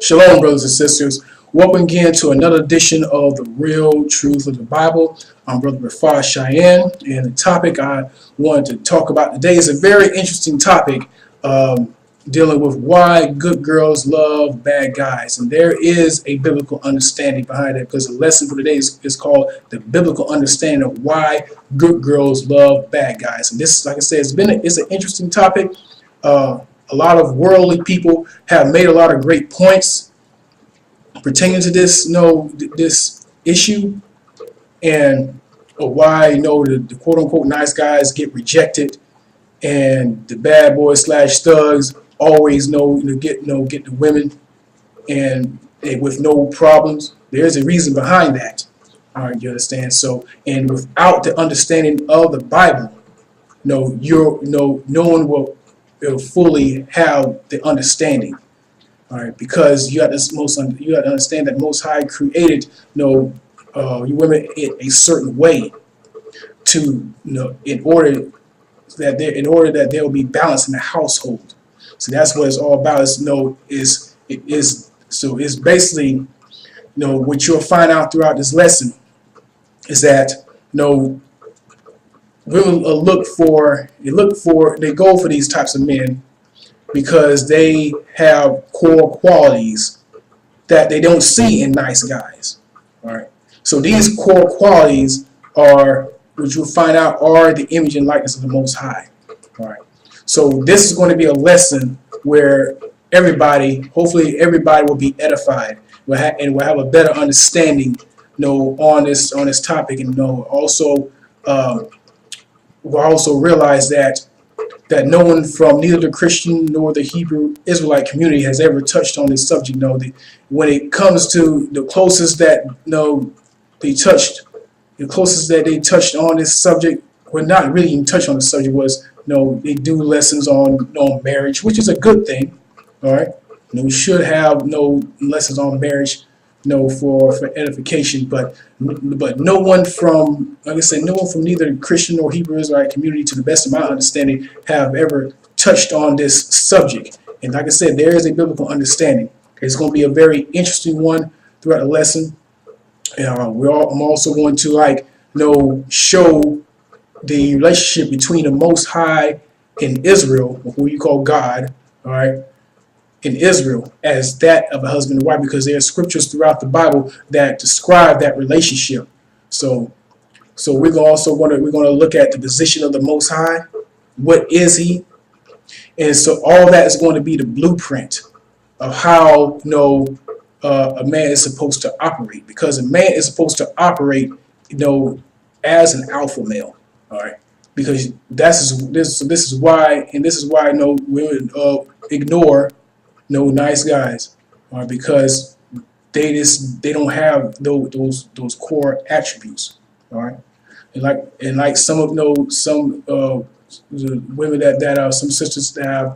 Shalom, brothers and sisters. Welcome again to another edition of The Real Truth of the Bible. I'm Brother Rafah Cheyenne, and the topic I wanted to talk about today is a very interesting topic, dealing with why good girls love bad guys. And there is a biblical understanding behind it, because the lesson for today is called The Biblical Understanding of Why Good Girls Love Bad Guys. And this, like I said, it's an interesting topic. A lot of worldly people have made a lot of great points pertaining to this, this issue, and why the quote unquote nice guys get rejected, and the bad boys / thugs always get the women and with no problems. There's a reason behind that. All right, you understand? So, and without the understanding of the Bible, no one will fully have the understanding. All right, because you got to understand that Most High created you women in a certain way to in order that there will be balance in the household. So that's what it's all about. It's basically what you'll find out throughout this lesson is that women they go for these types of men because they have core qualities that they don't see in nice guys. All right. So these core qualities are, which you'll find out, are the image and likeness of the Most High. All right. So this is going to be a lesson where hopefully everybody will be edified and will have a better understanding, on this topic, and also we'll also realize that no one from neither the Christian nor the Hebrew Israelite community has ever touched on this subject. When it comes to the closest that they touched on this subject, well, not really even touched on the subject, was they do lessons on marriage, which is a good thing. All right, we should have lessons on marriage, for edification, but no one from, like I said, no one from neither Christian or Hebrew Israelite community, to the best of my understanding, have ever touched on this subject. And like I said, there is a biblical understanding. It's going to be a very interesting one throughout the lesson. I'm also going to show the relationship between the Most High and Israel, who you call God, all right, in Israel, as that of a husband and wife, because there are scriptures throughout the Bible that describe that relationship. So we're going to look at the position of the Most High. What is He? And so all that is going to be the blueprint of how a man is supposed to operate, because a man is supposed to operate as an alpha male. All right, because this is why women ignore nice guys, because they don't have those core attributes. All right, and like some the women that some sisters that I've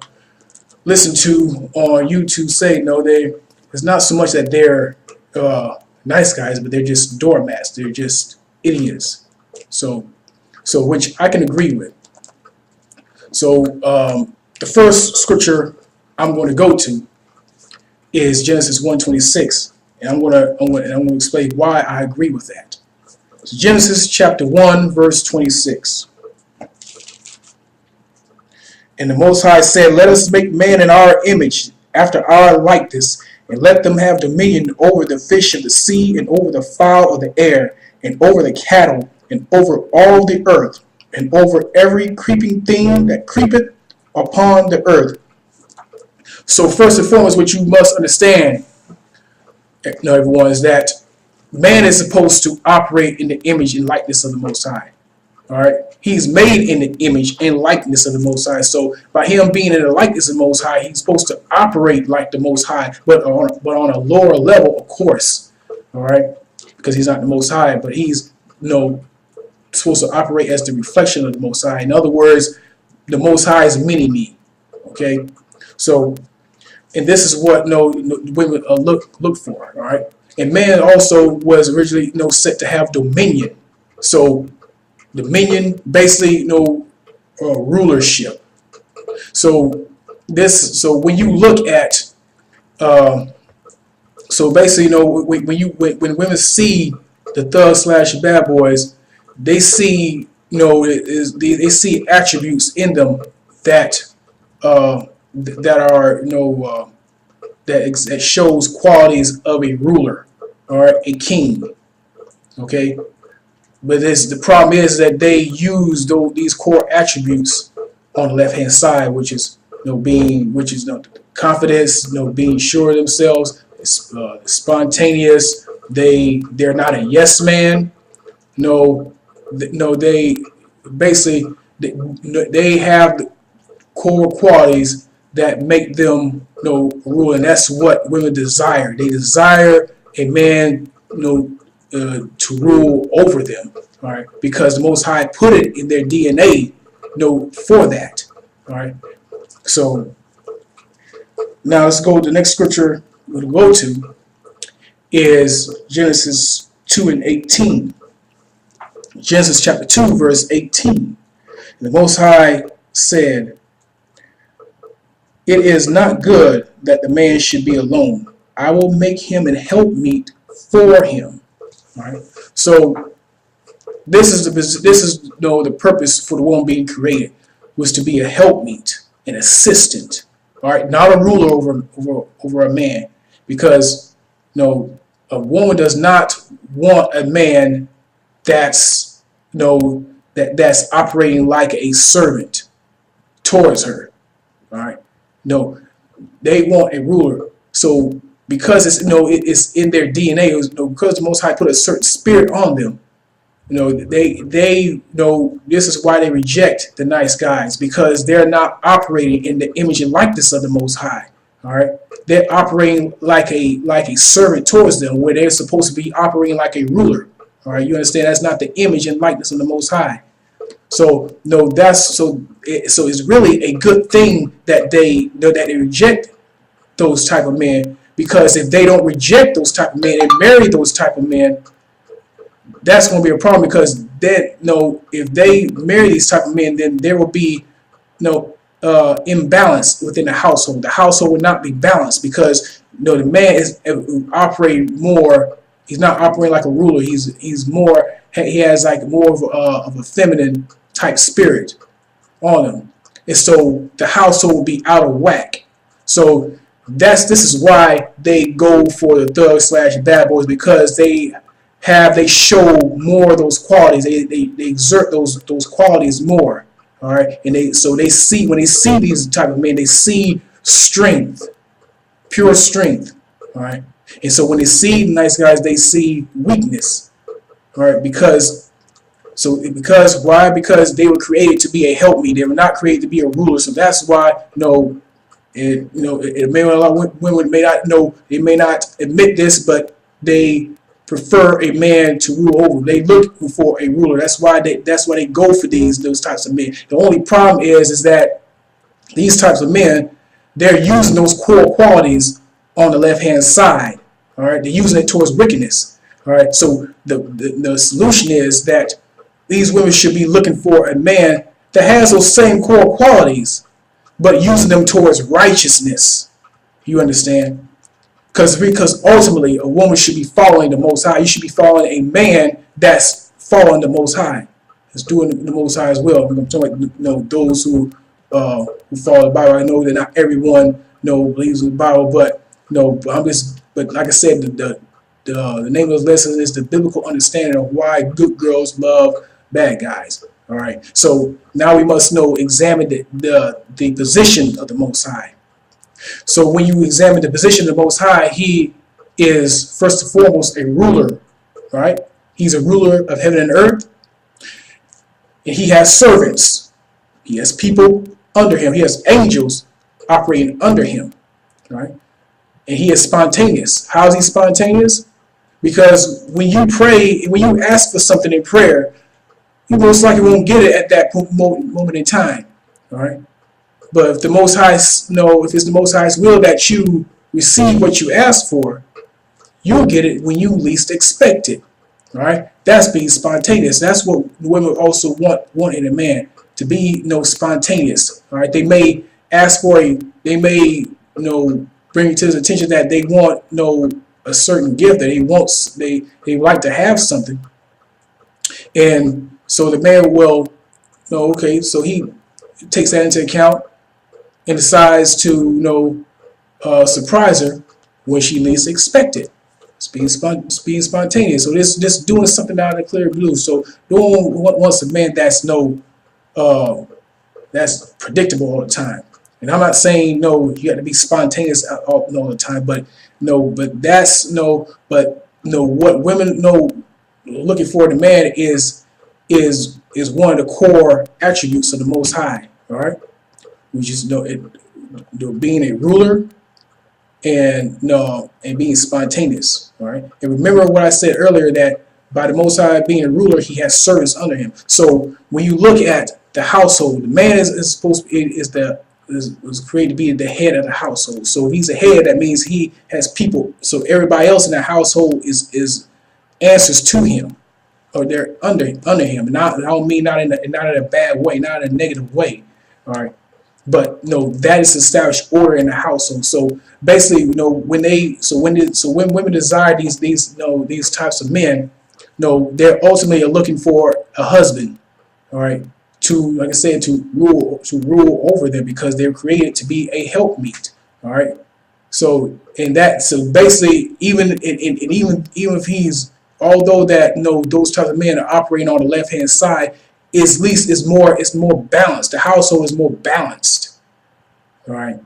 listened to on YouTube say, it's not so much that they're nice guys, but they're just doormats. They're just idiots. So which I can agree with. So the first scripture I'm going to go to is Genesis 1:26, and I'm going to explain why I agree with that. So Genesis chapter 1 verse 26. And the Most High said, "Let us make man in our image, after our likeness, and let them have dominion over the fish of the sea, and over the fowl of the air, and over the cattle, and over all the earth, and over every creeping thing that creepeth upon the earth." So first and foremost, what you must understand, everyone, is that man is supposed to operate in the image and likeness of the Most High. All right, he's made in the image and likeness of the Most High. So by him being in the likeness of the Most High, he's supposed to operate like the Most High, but on a lower level, of course. All right, because he's not the Most High, but he's supposed to operate as the reflection of the Most High. In other words, the Most High is mini-me. Okay, so, and this is what women look for. All right, and man also was originally set to have dominion. So dominion, basically, rulership. So when you look at So basically, when women see the thug slash bad boys, they see, they see attributes in them that that are, that shows qualities of a ruler or a king. Okay, but the problem is that they use these core attributes on the left hand side, which is confidence, being sure of themselves, spontaneous. They're not a yes man. They basically they have core qualities that make them rule, and that's what women desire. They desire a man to rule over them, all right, because the Most High put it in their DNA for that, all right. So now let's go to the next scripture we'll go to is Genesis 2:18. Genesis chapter 2 verse 18. The Most High said, "It is not good that the man should be alone. I will make him an helpmeet for him." All right. So this is the purpose for the woman being created, was to be a helpmeet, an assistant. All right, not a ruler over a man, because a woman does not want a man that's that's operating like a servant towards her. All right, no, they want a ruler. So because it's in their DNA, because the Most High put a certain spirit on them, they this is why they reject the nice guys, because they're not operating in the image and likeness of the Most High. All right, they're operating like a servant towards them, where they're supposed to be operating like a ruler. All right, you understand? That's not the image and likeness of the Most High. So it's really a good thing that they reject those type of men, because if they don't reject those type of men and marry those type of men, that's going to be a problem, because then if they marry these type of men, then there will be imbalance within the household. The household will not be balanced, because the man is operating more. He's not operating like a ruler. He's more. He has like more of a feminine type spirit on him, and so the household will be out of whack. So this is why they go for the thug slash bad boys, because they show more of those qualities. They exert those qualities more. All right, and when they see these type of men, they see strength, pure strength. All right, and so when they see nice guys, they see weakness. All right, because why? Because they were created to be a helpmeet. They were not created to be a ruler. So that's why it may, a lot of women may not know. They may not admit this, but they prefer a man to rule over. They look for a ruler. That's why they go for those types of men. The only problem is that these types of men, they're using those core qualities on the left hand side. All right, they're using it towards wickedness. All right, so the solution is that these women should be looking for a man that has those same core qualities, but using them towards righteousness. You understand? Because ultimately a woman should be following the Most High. You should be following a man that's following the Most High, that's doing the Most High as well. I'm talking about those who follow the Bible. I know that not everyone believes in the Bible, but but like I said, the name of the lesson is the biblical understanding of why good girls love bad guys. All right. So now we must examine the position of the Most High. So when you examine the position of the Most High, he is first and foremost a ruler, right? He's a ruler of heaven and earth, and he has servants. He has people under him. He has angels operating under him, right? And he is spontaneous. How is he spontaneous? Because when you pray, when you ask for something in prayer, you most likely won't get it at that moment in time, all right? But if the Most High, if it's the Most High's will that you receive what you ask for, you'll get it when you least expect it. All right, that's being spontaneous. That's what women also want in a man, to be spontaneous. All right, they may ask for they may bring it to his attention that they want a certain gift that he wants. They like to have something, and so the man will, okay, so he takes that into account and decides to, surprise her when she least expect it. It's being spontaneous. So this doing something out of the clear blue. So no one wants a man that's predictable all the time. And I'm not saying no, you got to be spontaneous all the time, but what women know looking for in a man is one of the core attributes of the Most High. All right, we just being a ruler and being spontaneous. All right, and remember what I said earlier, that by the Most High being a ruler, he has servants under him. So when you look at the household, the man is supposed to be, is created to be the head of the household. So if he's a head, that means he has people. So everybody else in the household is answers to him, or they're under him. I don't mean not in a bad way, not in a negative way. All right, but that is established order in the household. So basically, when women desire these types of men, they're ultimately looking for a husband. All right, to, like I said, to rule over them, because they're created to be a helpmeet. All right, so basically, even if he's, although that those types of men are operating on the left hand side, it's more balanced. The household is more balanced. All right,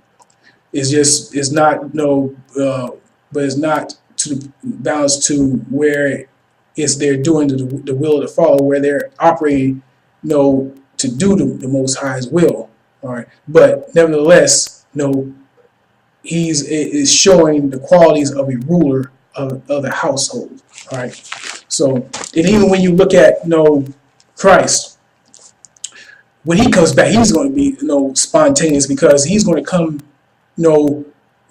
it's not but it's not to the balance to where they're doing the will of the Father, where they're operating to do the Most High's will. All right, but nevertheless, he is showing the qualities of a ruler of the household. All right, so, and even when you look at Christ, when he comes back, he's going to be spontaneous, because he's going to come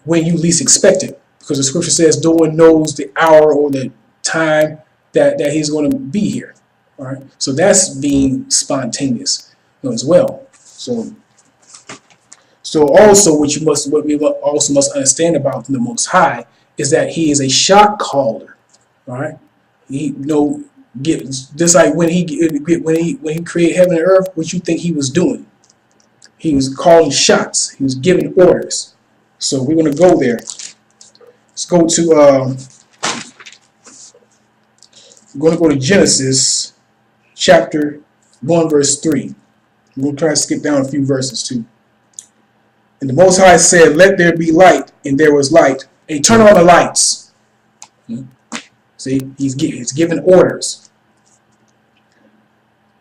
when you least expect it, because the scripture says no one knows the hour or the time that he's going to be here. All right, so that's being spontaneous as well. So also what we also must understand about the Most High is that he is a shot caller. All right, he just like when he created heaven and earth, what you think he was doing? He was calling shots. He was giving orders. So we're going to go there. Let's go to we're going to go to Genesis chapter 1 verse 3. We're going to try to skip down a few verses too. And the Most High said, "Let there be light," and there was light. Hey, turn on the lights. See, he's giving orders.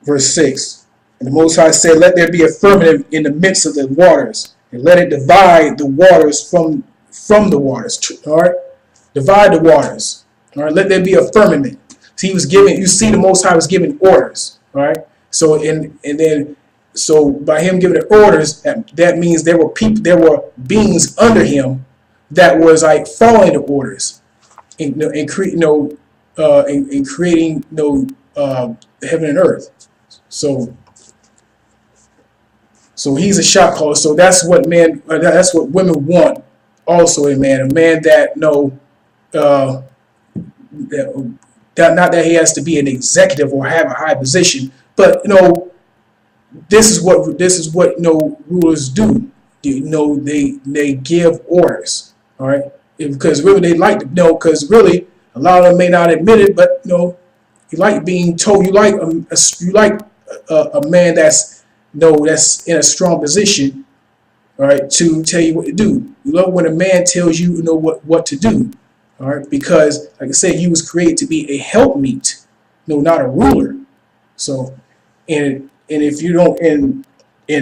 Verse 6. And the Most High said, "Let there be a firmament in the midst of the waters, and let it divide the waters from the waters." All right, divide the waters. All right, let there be a firmament. So he was giving. You see, the Most High was giving orders. All right. So so by him giving the orders, that means there were beings under him that was like following the orders and creating heaven and earth. So he's a shot caller. So that's what women want also in man. A man that not that he has to be an executive or have a high position, but this is what rulers do. They give orders. All right, because really they like to know. Because really, a lot of them may not admit it, but you like being told. You like a man that's in a strong position. All right, to tell you what to do. You love when a man tells you what to do. All right, because like I said, you was created to be a helpmeet, not a ruler. So, and if you don't, and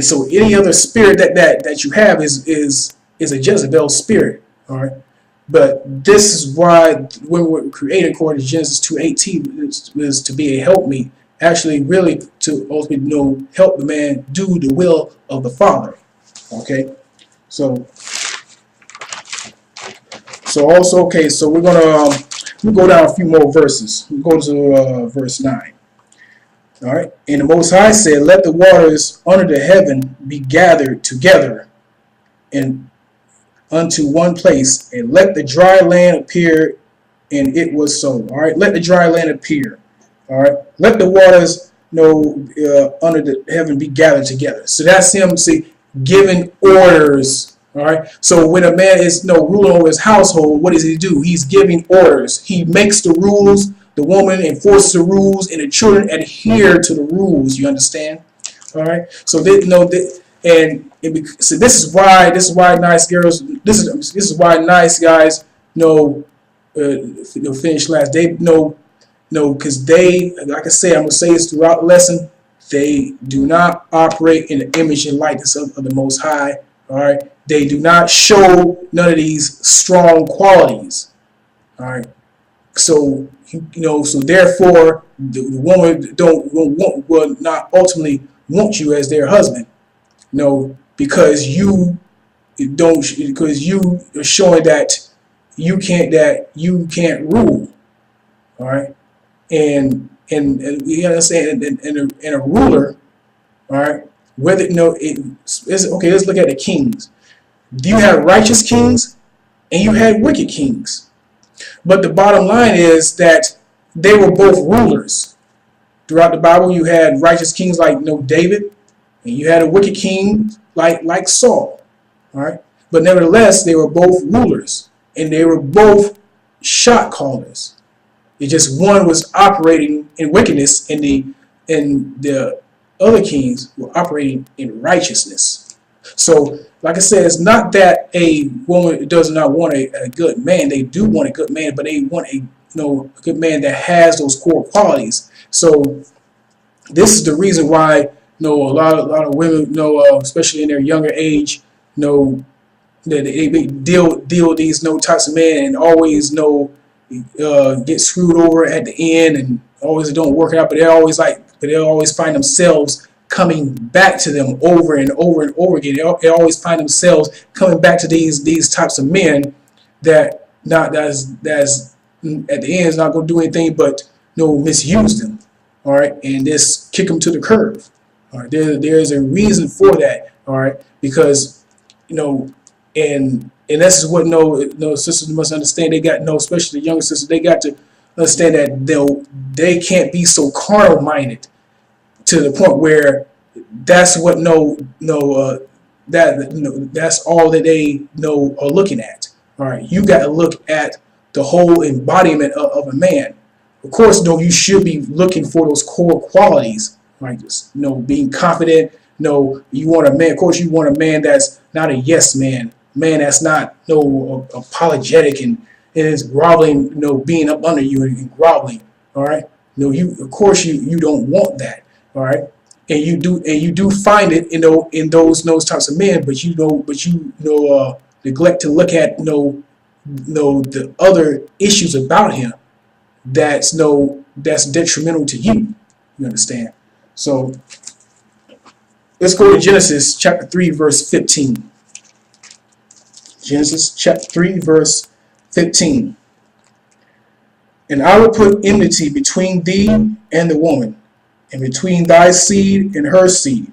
so any other spirit that you have is a Jezebel spirit. All right, but this is why when we're created according to Genesis 2:18 is to be a helpmeet, actually really to ultimately help the man do the will of the Father. Okay, so also, okay, so we're gonna go down a few more verses. We'll go to verse 9. All right, and the Most High said, "Let the waters under the heaven be gathered together and unto one place, and let the dry land appear and it was so. All right, let the dry land appear. All right, let the waters under the heaven be gathered together. So that's him, see, giving orders. All right, so when a man is ruling over his household, what does he do? He's giving orders. He makes the rules. The woman enforces the rules, and the children adhere to the rules. You understand? All right. So they, so this is why nice girls. This is why nice guys finish last. They because they, like I say, I'm gonna say this throughout the lesson. They do not operate in the image and likeness of the Most High. All right. They do not show none of these strong qualities. All right. So so therefore, the woman will not ultimately want you as their husband. Because you are showing that you can't rule. All right, and you understand, and a ruler. All right, whether it's okay. Let's look at the kings. You had righteous kings, and you had wicked kings. But the bottom line is that they were both rulers. Throughout the Bible, you had righteous kings like David, and you had a wicked king like Saul. All right, but nevertheless, they were both rulers, and they were both shot callers. It just one was operating in wickedness, and the other kings were operating in righteousness. So, like I said, it's not that a woman does not want a good man. They do want a good man, but they want a good man that has those core qualities. So this is the reason why a lot of women especially in their younger age that they deal with these types of men, and always get screwed over at the end, and always don't work out. But they always find themselves coming back to them over and over and over again. They always find themselves coming back to these types of men that's at the end is not going to do anything but misuse them. All right, and just kick them to the curb. All right, there's a reason for that. All right, because and this is what sisters must understand. They got especially the younger sisters. They got to understand that they can't be so carnal minded to the point where that's what that's all that they are looking at. All right, you got to look at the whole embodiment of a man. Of course, you should be looking for those core qualities, right? Just being confident. You want a man. Of course, you want a man that's not a yes man. Man that's not apologetic and is groveling. Being up under you and groveling. All right. Of course you don't want that. All right. And you do find it in those types of men, but neglect to look at the other issues about him that's detrimental to you. You understand? So let's go to Genesis chapter 3 verse 15. Genesis chapter 3 verse 15. And I will put enmity between thee and the woman, and between thy seed and her seed,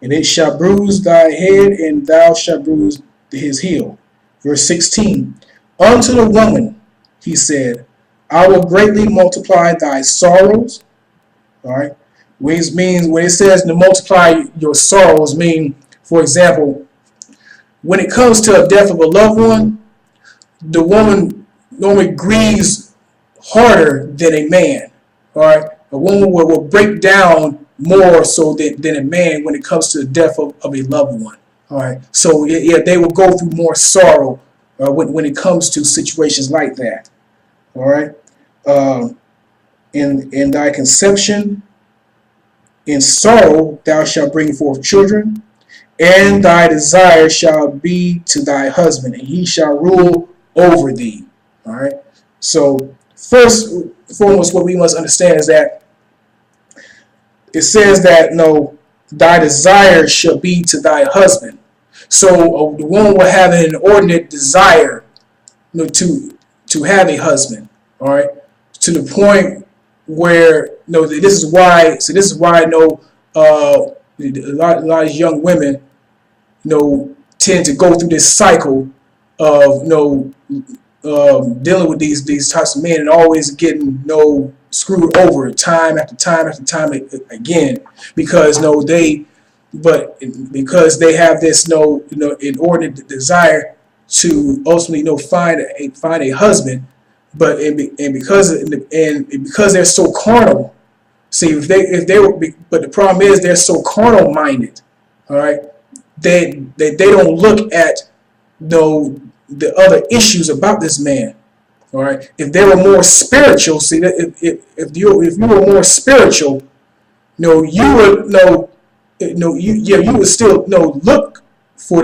and it shall bruise thy head, and thou shalt bruise his heel. Verse 16. Unto the woman he said, I will greatly multiply thy sorrows. All right. Which means, when it says to multiply your sorrows, mean, for example, when it comes to the death of a loved one, the woman normally grieves harder than a man. All right. A woman will break down more so than a man when it comes to the death of a loved one. All right. So yeah, they will go through more sorrow when it comes to situations like that. All right. In thy conception, in sorrow thou shalt bring forth children, and thy desire shall be to thy husband, and he shall rule over thee. All right. So first and foremost, what we must understand is that it says that thy desire shall be to thy husband. So the woman will have an inordinate desire to have a husband. All right, to the point where this is why I know a lot of young women tend to go through this cycle of dealing with these types of men and always getting screwed over time after time after time again, because because they have this inordinate desire to ultimately find a husband, but because they're so carnal. See, but the problem is they're so carnal minded. All right, they don't look at the other issues about this man. All right, if they were more spiritual, see that if you were more spiritual, you would you would still look for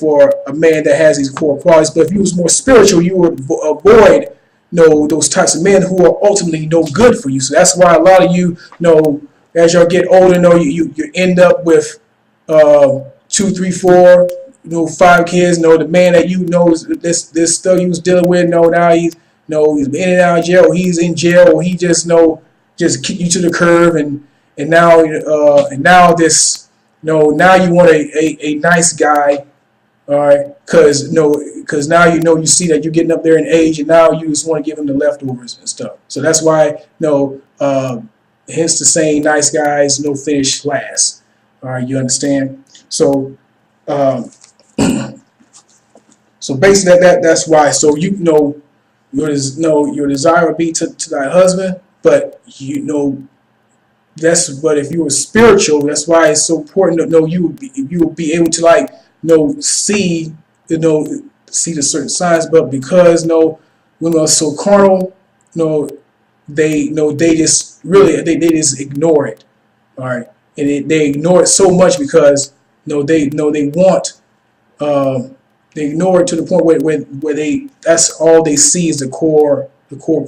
for a man that has these core qualities. But if you was more spiritual, you would avoid those types of men who are ultimately no good for you. So that's why a lot of you as y'all get older, you end up with 2, 3, 4, 5 kids. The man that this stuff you was dealing with, now he's in and out of jail, or he's in jail, or he just kick you to the curb, and now this now you want a nice guy. All right, because now you see that you're getting up there in age, and now you just want to give him the leftovers and stuff. So that's why hence the saying, nice guys finish last. All right, you understand? So so basically that's why. So your desire would be to thy husband, but but if you were spiritual, that's why it's so important to know you will be able to see the certain signs. But because women are so carnal, they just ignore it. All right, and they ignore it so much because they want they ignore it to the point where that's all they see is the core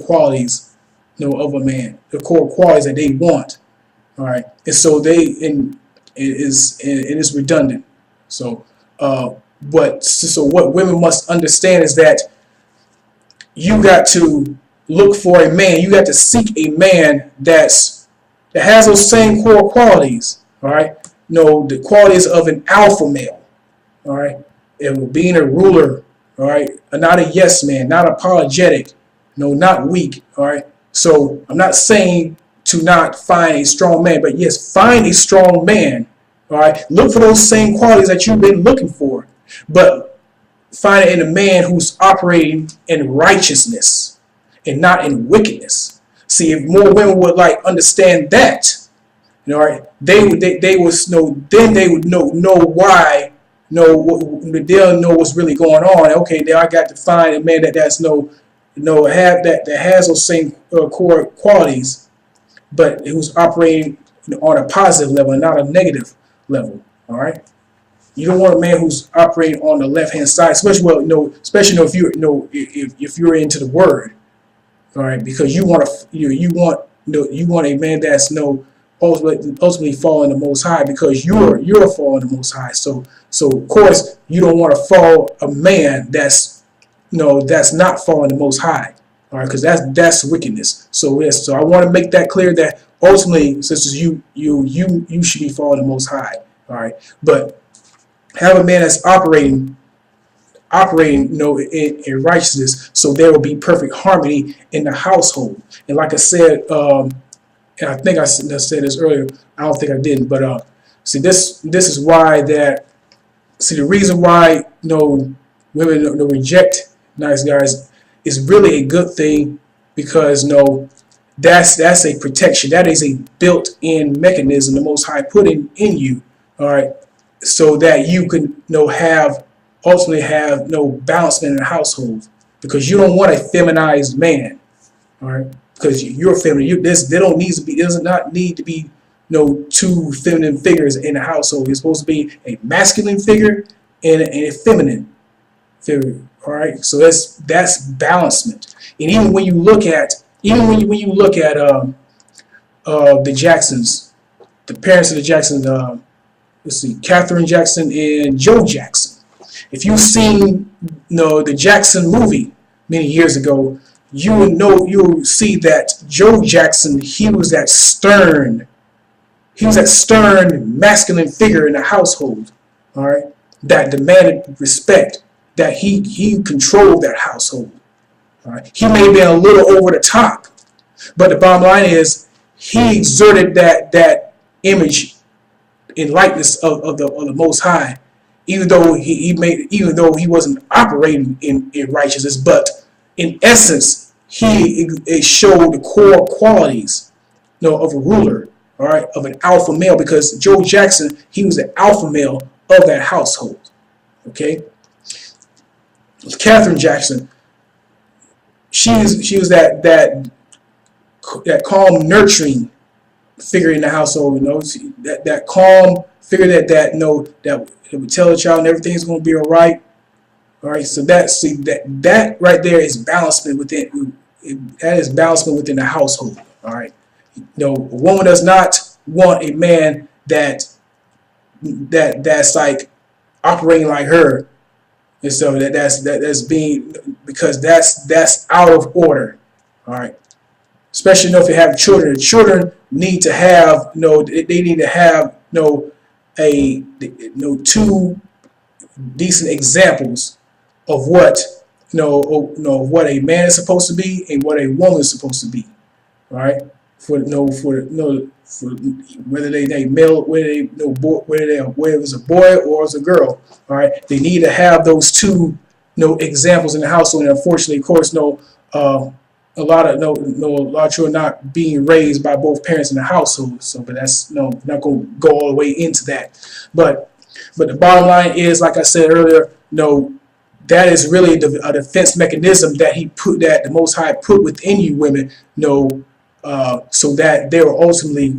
qualities of a man, the core qualities that they want. All right, and so it is redundant. So what women must understand is that you got to look for a man. You got to seek a man that has those same core qualities. All right, the qualities of an alpha male. All right, and being a ruler. All right, not a yes man, not apologetic. Not weak. All right, so I'm not saying to not find a strong man, but yes, find a strong man. All right, look for those same qualities that you've been looking for, but find it in a man who's operating in righteousness and not in wickedness. See, if more women would understand that, all right, they would then they would know why. They'll know what's really going on. Okay, now I got to find a man that has has those same core qualities, but who's operating on a positive level and not a negative level. All right, you don't want a man who's operating on the left hand side, especially if you're into the word. All right, because you want a man that's ultimately following the Most High, because you're following the Most High. So of course you don't want to follow a man that's not following the Most High. All right, because that's wickedness. So yes, so I want to make that clear that ultimately, sisters, you should be following the Most High. All right, but have a man that's operating in righteousness, so there will be perfect harmony in the household. And like I said, and I think I said this earlier, I don't think I didn't, but see, this is why the reason why women reject nice guys is really a good thing, because that's a protection. That is a built-in mechanism the Most High put in you. All right, so that you can ultimately have balancement in the household, because you don't want a feminized man. All right, because you're feminine. There does not need to be two feminine figures in the household. It's supposed to be a masculine figure and a feminine figure. All right, so that's balancement. And even when you look at the Jacksons, the parents of the Jacksons, let's see, Katherine Jackson and Joe Jackson. If you've seen the Jackson movie many years ago, you will see that Joe Jackson, he was that stern masculine figure in the household. All right, that demanded respect, that he controlled that household. All right, he may have been a little over the top, but the bottom line is he exerted that image and likeness of the Most High, even though even though he wasn't operating in righteousness, but in essence it showed the core qualities, of a ruler, all right, of an alpha male, because Joe Jackson, he was the alpha male of that household. Okay, Catherine Jackson, she was that calm, nurturing figure in the household. That calm figure that would tell the child everything's going to be all right. All right, so that right there is balancement within. That is balancement within the household. All right, a woman does not want a man that's like operating like her, and so that's being, because that's out of order. All right, especially if you have children. The children need to have they need to have two decent examples of what what a man is supposed to be and what a woman is supposed to be. All right, for whether they male, whether it's a boy or it's a girl. All right, they need to have those two examples in the household. And unfortunately, of course, a lot of children not being raised by both parents in the household. So, but that's not going to go all the way into that. But the bottom line is, like I said earlier, that is really a defense mechanism that the Most High put within you women, so that they will ultimately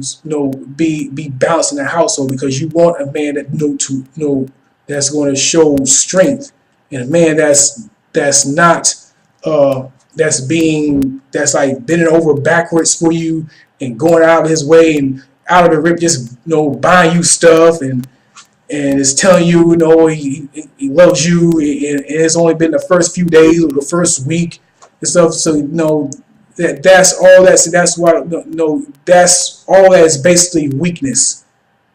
be balanced in the household, because you want a man that's going to show strength, and a man that's not that's like bending over backwards for you and going out of his way and out of the rip, just buying you stuff and is telling you he loves you, and it's only been the first few days or the first week and stuff. So that's all that is basically weakness.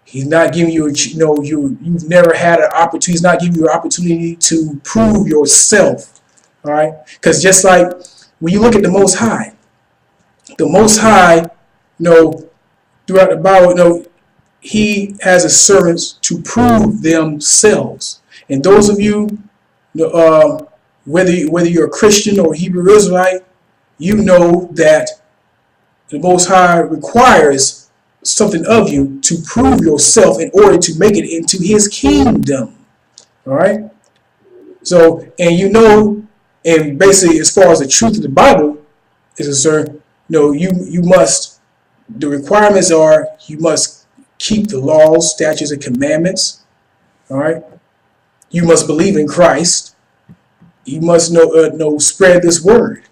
He's not giving you you've never had an opportunity. He's not giving you an opportunity to prove yourself. All right, because just like when you look at the Most High, throughout the Bible, he has his servants to prove themselves. And those of you, whether you're a Christian or Hebrew Israelite, you know that the Most High requires something of you to prove yourself in order to make it into his kingdom. All right? So, and basically, as far as the truth of the Bible is concerned, the requirements are, you must keep the laws, statutes, and commandments. All right? You must believe in Christ. You must spread this word.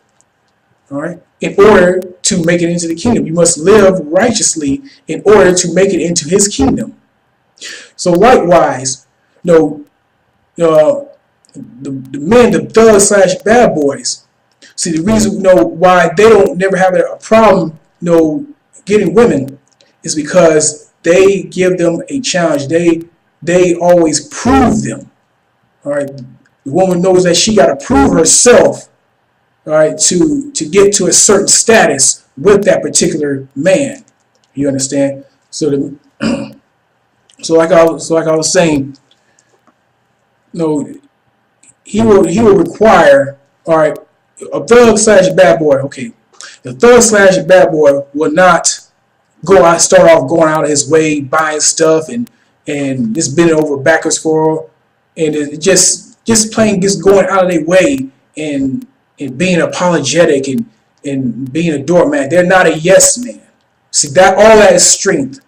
All right? In order to make it into the kingdom, you must live righteously in order to make it into his kingdom. So likewise, the men, the thugs / bad boys. See, the reason why they don't never have a problem getting women is because they give them a challenge. They always prove them. All right, the woman knows that she got to prove herself. All right, to get to a certain status with that particular man. You understand? So so like I was saying, he will require, all right, a thug / bad boy. Okay, the thug / bad boy will not start off going out of his way buying stuff and just bending over backwards for her, and just going out of their way and being apologetic and being a doormat. They're not a yes man. See, all that is strength.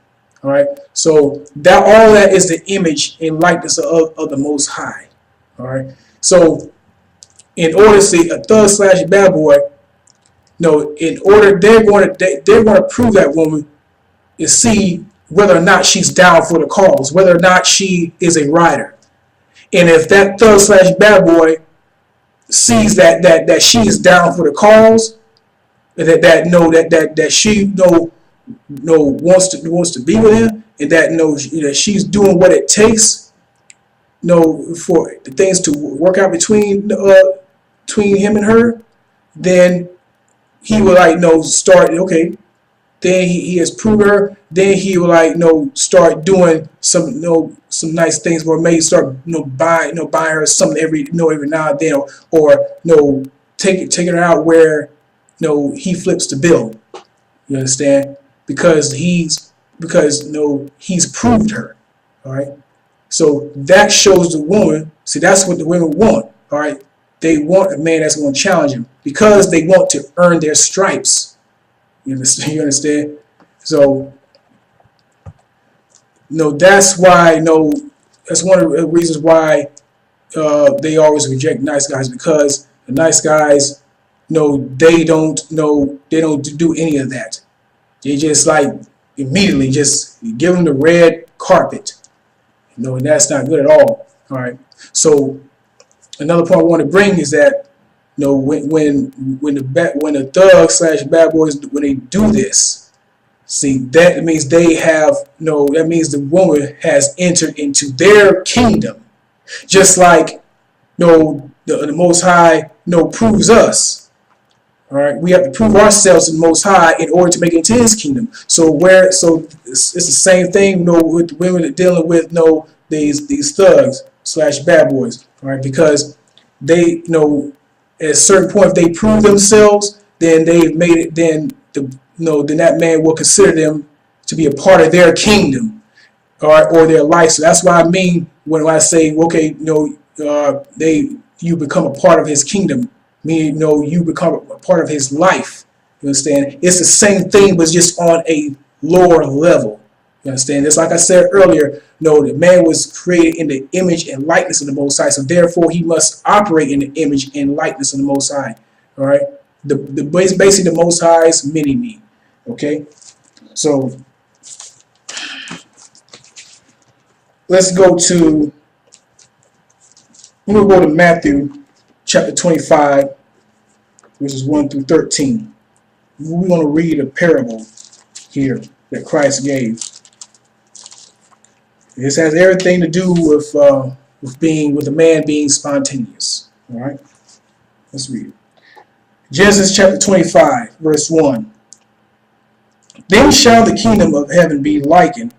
All right, so all that is the image and likeness of the Most High. All right. So, in order to see a thug / bad boy, in order they're going to prove that woman is see whether or not she's down for the cause, whether or not she is a rider, and if that thug / bad boy sees that she is down for the cause, that she wants to be with him, and that she's doing what it takes. For the things to work out between him and her, then he would like start, okay, then he has proved her, then he will like start doing some some nice things, or maybe start buying her something every now and then, or taking her out where he flips the bill. You understand? Because he's proved her. All right. So that shows the woman. See, that's what the women want. All right. They want a man that's going to challenge them because they want to earn their stripes. You understand? You understand? So, that's why. That's one of the reasons why they always reject nice guys, because the nice guys, they don't do any of that. They just like immediately just give them the red carpet. And that's not good at all. All right. So another point I want to bring is that when the thugs / bad boys, when they do this, see, that means they have that means the woman has entered into their kingdom, just like the Most High proves us. All right, we have to prove ourselves to the Most High in order to make it into His kingdom. So it's the same thing, with the women that dealing with these thugs / bad boys. All right, because they at a certain point, if they prove themselves, then they've made it. Then then that man will consider them to be a part of their kingdom, or their life. So that's what I mean when I say, okay, you become a part of His kingdom. Meaning, you become a part of His life. You understand? It's the same thing, but just on a lower level. You understand? It's like I said earlier. The man was created in the image and likeness of the Most High, so therefore he must operate in the image and likeness of the Most High. All right. Basically the Most High's mini-me. Okay. So let's go to. I'm gonna go to Matthew chapter 25, verses 1 through 13. We're going to read a parable here that Christ gave. This has everything to do with a man being spontaneous. All right, let's read it. Genesis chapter 25, verse 1. Then shall the kingdom of heaven be likened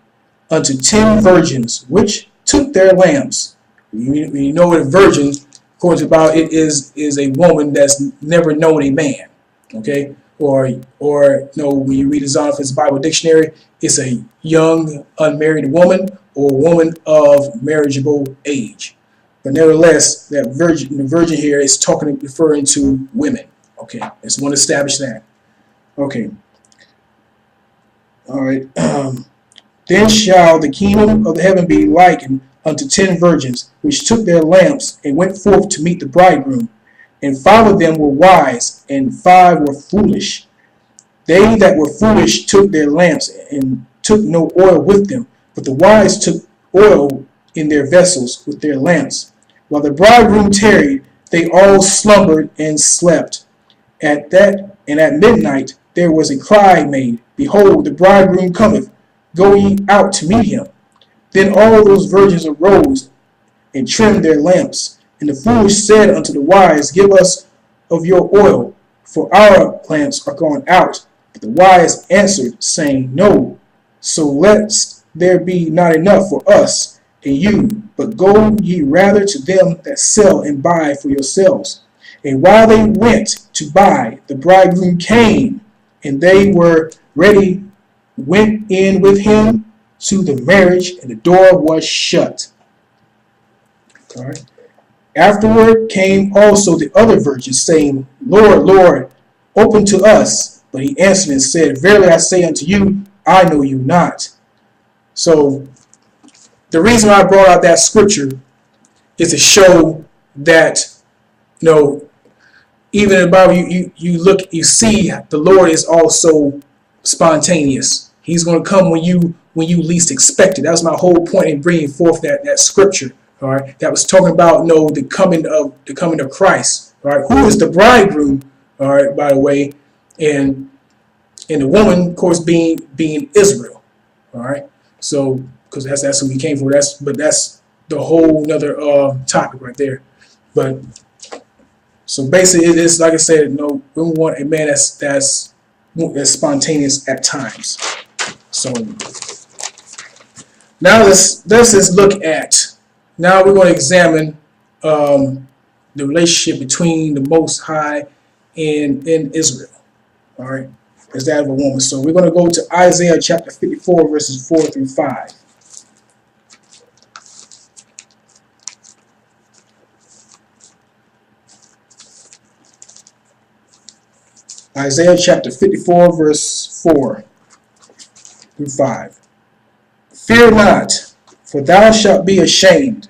unto 10 virgins, which took their lamps. We know what a virgin, according to the Bible, it is a woman that's never known a man. Okay, or when you read the Zondervan's Bible Dictionary, it's a young unmarried woman or woman of marriageable age. But nevertheless, the virgin here is referring to women. Okay, I just want to establish that. Okay. All right. Then shall the kingdom of heaven be likened unto 10 virgins, which took their lamps and went forth to meet the bridegroom. And 5 of them were wise, and 5 were foolish. They that were foolish took their lamps and took no oil with them, but the wise took oil in their vessels with their lamps. While the bridegroom tarried, they all slumbered and slept. At midnight there was a cry made, Behold, the bridegroom cometh, go ye out to meet him. Then all those virgins arose and trimmed their lamps. And the foolish said unto the wise, Give us of your oil, for our lamps are gone out. But the wise answered, saying, No, so let there be not enough for us and you, but go ye rather to them that sell and buy for yourselves. And while they went to buy, the bridegroom came, and they were ready, went in with him to the marriage, and the door was shut. All right. Afterward came also the other virgins, saying, Lord, Lord, open to us. But he answered and said, Verily I say unto you, I know you not. So the reason why I brought out that scripture is to show that, even in the Bible, you see the Lord is also spontaneous. He's going to come when you least expect it. That was my whole point in bringing forth that scripture. All right, that was talking about the coming of Christ. All right, who is the bridegroom? All right, by the way, and the woman, of course, being Israel. All right, so because that's who he came for. That's the whole another topic right there. But So basically, it is like I said. No, we want a man that's spontaneous at times. So now let's just look at. Now we're going to examine the relationship between the Most High and Israel. All right, is that of a woman. So we're going to go to Isaiah chapter 54, verses 4 through 5. Isaiah chapter 54, verse 4 through 5. Fear not, for thou shalt be ashamed,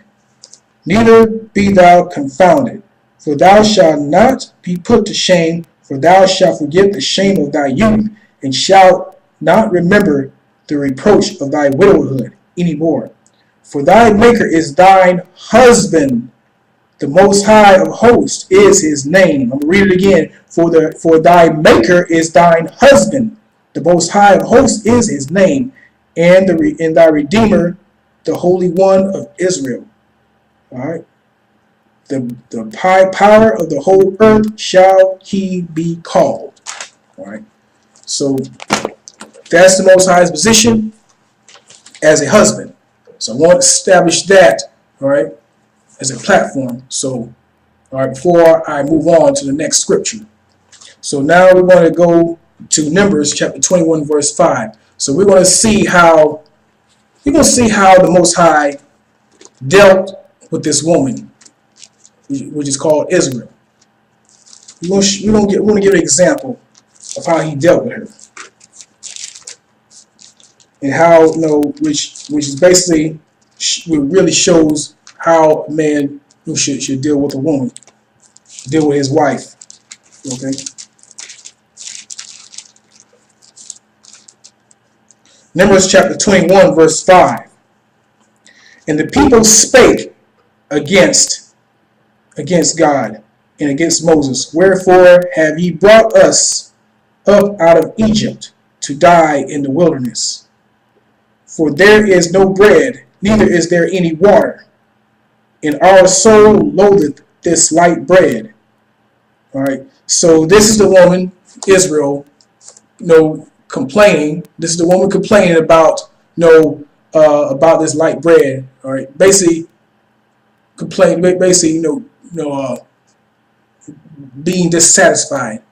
neither be thou confounded. For thou shalt not be put to shame, for thou shalt forget the shame of thy youth, and shalt not remember the reproach of thy widowhood any more. For thy Maker is thine husband, the Most High of hosts is his name. I'm going to read it again. For thy Maker is thine husband, the Most High of hosts is his name, and thy Redeemer, the Holy One of Israel. All right. The power of the whole earth shall he be called. All right. So that's the Most High's position as a husband. So I want to establish that, all right, as a platform. So, all right, before I move on to the next scripture. So now we're going to go to Numbers chapter 21, verse 5. So we're going to see how the Most High dealt with this woman, which is called Israel. We want to give an example of how he dealt with her, and how, which is basically really shows how a man should deal with a woman, deal with his wife. Okay. Numbers chapter 21, verse 5. And the people spake against God and against Moses. Wherefore have ye brought us up out of Egypt to die in the wilderness? For there is no bread, neither is there any water, and our soul loatheth this light bread. All right. So this is the woman, Israel, complaining. This is the woman complaining about about this light bread. All right. Basically, being dissatisfied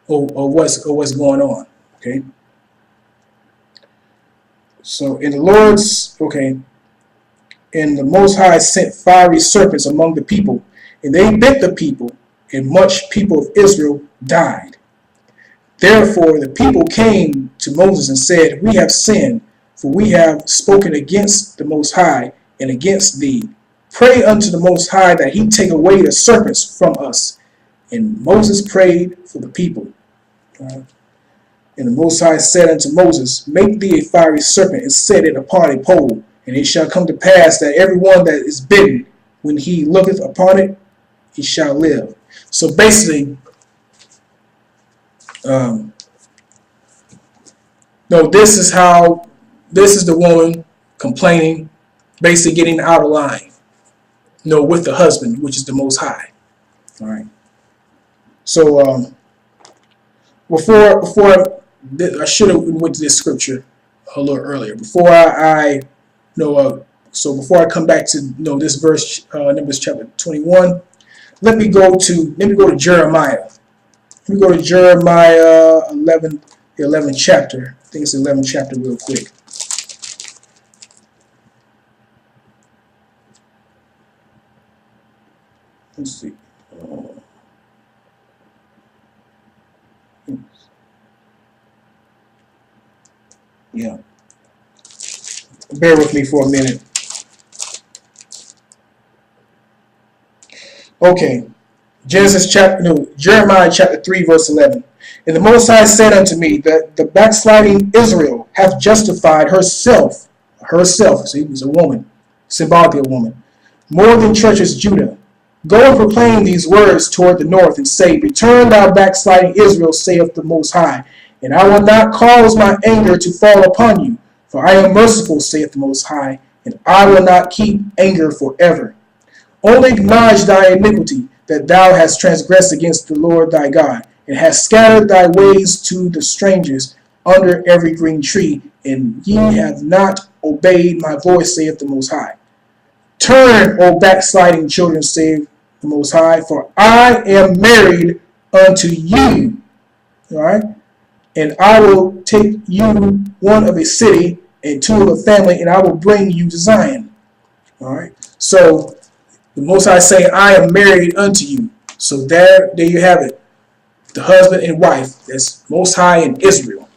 or what's going on. Okay. So in the Most High sent fiery serpents among the people, and they bit the people, and much people of Israel died. Therefore the people came to Moses and said, We have sinned, for we have spoken against the Most High and against thee. Pray unto the Most High that he take away the serpents from us. And Moses prayed for the people. And the Most High said unto Moses, Make thee a fiery serpent and set it upon a pole. And it shall come to pass that every one that is bitten, when he looketh upon it, he shall live. So basically, this is the woman complaining, basically getting out of line, with the husband, which is the Most High. All right. So before I should have went to this scripture a little earlier. Before before I come back to this verse, Numbers chapter 21, let me go to Jeremiah. Let me go to Jeremiah 11, the 11th chapter. I think it's the 11th chapter real quick. Let's see. Yeah. Bear with me for a minute. Okay. Jeremiah chapter 3, verse 11. And the Most High said unto me that the backsliding Israel hath justified herself, see, it's a woman, symbolically a woman, more than treacherous Judah. Go and proclaim these words toward the north, and say, Return thou backsliding Israel, saith the Most High, and I will not cause my anger to fall upon you, for I am merciful, saith the Most High, and I will not keep anger forever. Only acknowledge thy iniquity, that thou hast transgressed against the Lord thy God, and hast scattered thy ways to the strangers under every green tree, and ye have not obeyed my voice, saith the Most High. Turn, O backsliding children, saith the Most High, for I am married unto you. All right? And I will take you one of a city and two of a family, and I will bring you to Zion. All right? So the Most High saying, I am married unto you. So there you have it. The husband and wife. That's Most High in Israel.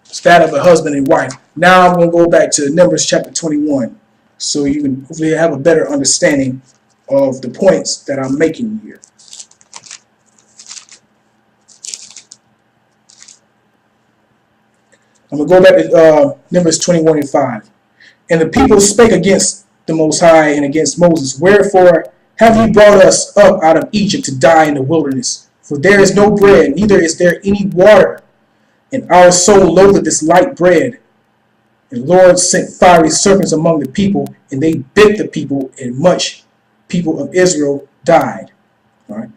It's that of a husband and wife. Now I'm going to go back to Numbers chapter 21. So you can hopefully have a better understanding of the points that I'm making here. I'm going to go back to Numbers 21:5. And the people spake against the Most High and against Moses, wherefore have ye brought us up out of Egypt to die in the wilderness? For there is no bread, neither is there any water, and our soul loatheth this light bread. And the Lord sent fiery serpents among the people, and they bit the people, and much people of Israel died. All right.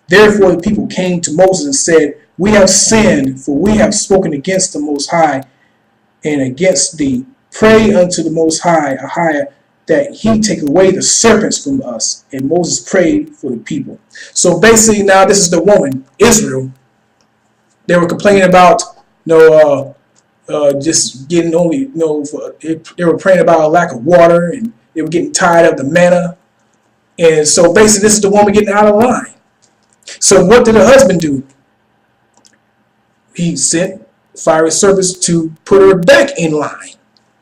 Therefore the people came to Moses and said, we have sinned, for we have spoken against the Most High and against thee. Pray unto the Most High, Ahiah, that he take away the serpents from us. And Moses prayed for the people. So basically now this is the woman, Israel. They were complaining about just getting only, they were praying about a lack of water, and they were getting tired of the manna. And so basically this is the woman getting out of line. So what did the husband do? He sent fiery serpents to put her back in line.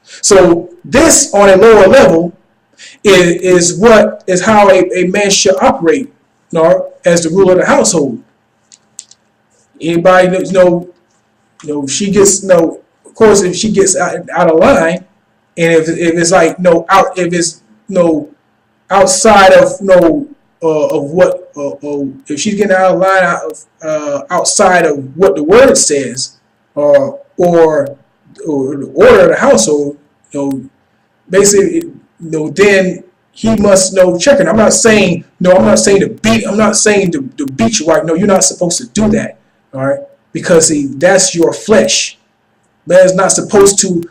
So this on a lower level is how a man should operate, as the ruler of the household. Anybody if she gets of course if she gets out of line, and if it's like if it's outside of of what if she's getting out of line outside of what the word says, or the order of the household, basically, then he must check her. I'm not saying to beat your wife. No, you're not supposed to do that. All right, because that's your flesh. Man's not supposed to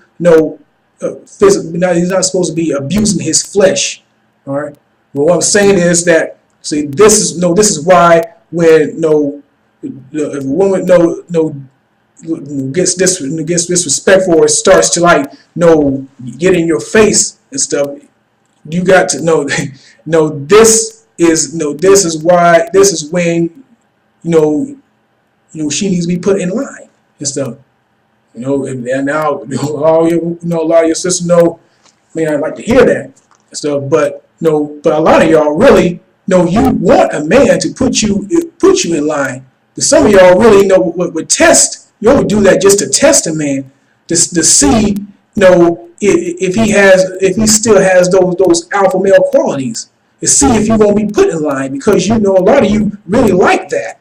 he's not supposed to be abusing his flesh. All right. But what I'm saying is that this is why when if a woman gets disrespectful or starts to get in your face and stuff, you got to know this is when she needs to be put in line and stuff. And now all a lot of your sisters may not like to hear that and stuff, but but a lot of y'all really you want a man to put you in line. But some of y'all really would test. You would do that just to test a man, to see if he still has those alpha male qualities, to see if you're gonna be put in line, because a lot of you really like that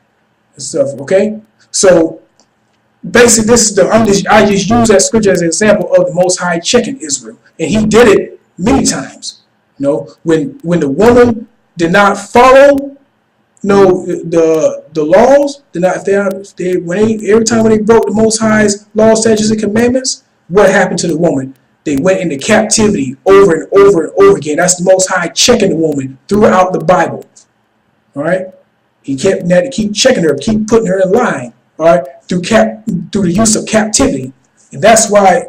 and stuff. Okay, so basically I just use that scripture as an example of the Most High checking Israel, and he did it many times. When the woman did not follow the laws, every time when they broke the Most High's laws, statutes, and commandments, what happened to the woman? They went into captivity over and over and over again. That's the Most High checking the woman throughout the Bible. All right, he had to keep checking her, keep putting her in line. All right, through the use of captivity, and that's why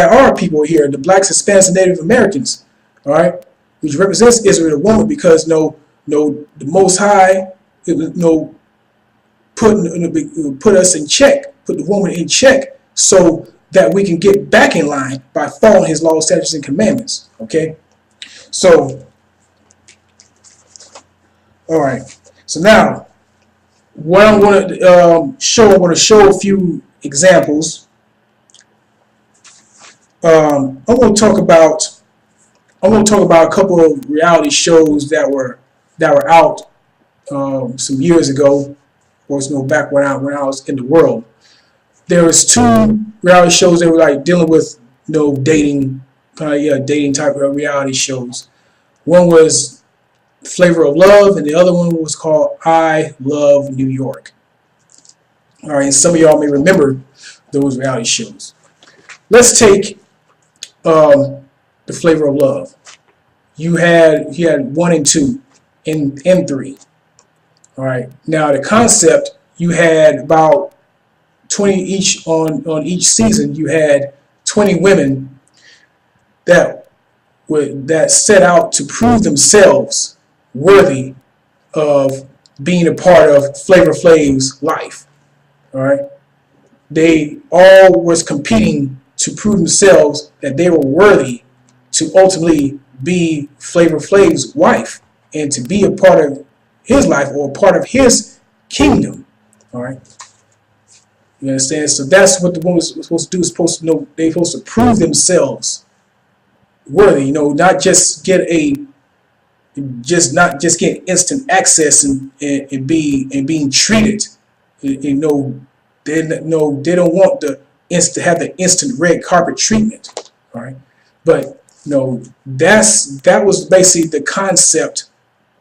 our people here, the blacks, Hispanics, and Native Americans, all right, which represents Israel, the woman, because the Most High, put us in check, put the woman in check, so that we can get back in line by following his laws, statutes, and commandments. Okay, so all right, so now what I'm going to show a few examples. I'm going to talk about a couple of reality shows that were out some years ago, of course, back when I was in the world. There was two reality shows that were dealing with dating, dating type of reality shows. One was Flavor of Love, and the other one was called I Love New York. All right, and some of y'all may remember those reality shows. Let's take the Flavor of Love. You had 1 and 2 and 3. All right. Now the concept, you had about 20 each on each season. You had 20 women that set out to prove themselves worthy of being a part of Flavor Flav's life. All right. They all was competing to prove themselves that they were worthy to ultimately be Flavor Flav's wife and to be a part of his life or a part of his kingdom. All right. You understand? So that's what the woman was supposed to do. They're supposed to prove themselves worthy. Not just get instant access and being treated. They don't want to have the instant red carpet treatment. All right. But that was basically the concept,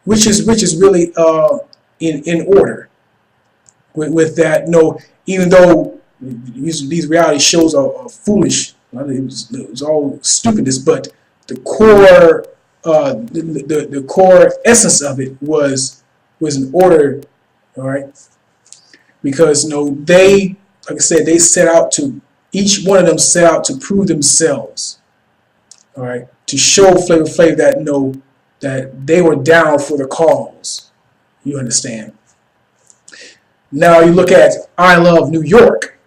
which is really in order with that. Even though these reality shows are foolish, it was all stupidness, but the core the core essence of it was in order. All right, because they, like I said, each one of them set out to prove themselves. All right, to show Flavor Flav that that they were down for the cause. You understand? Now you look at I Love New York,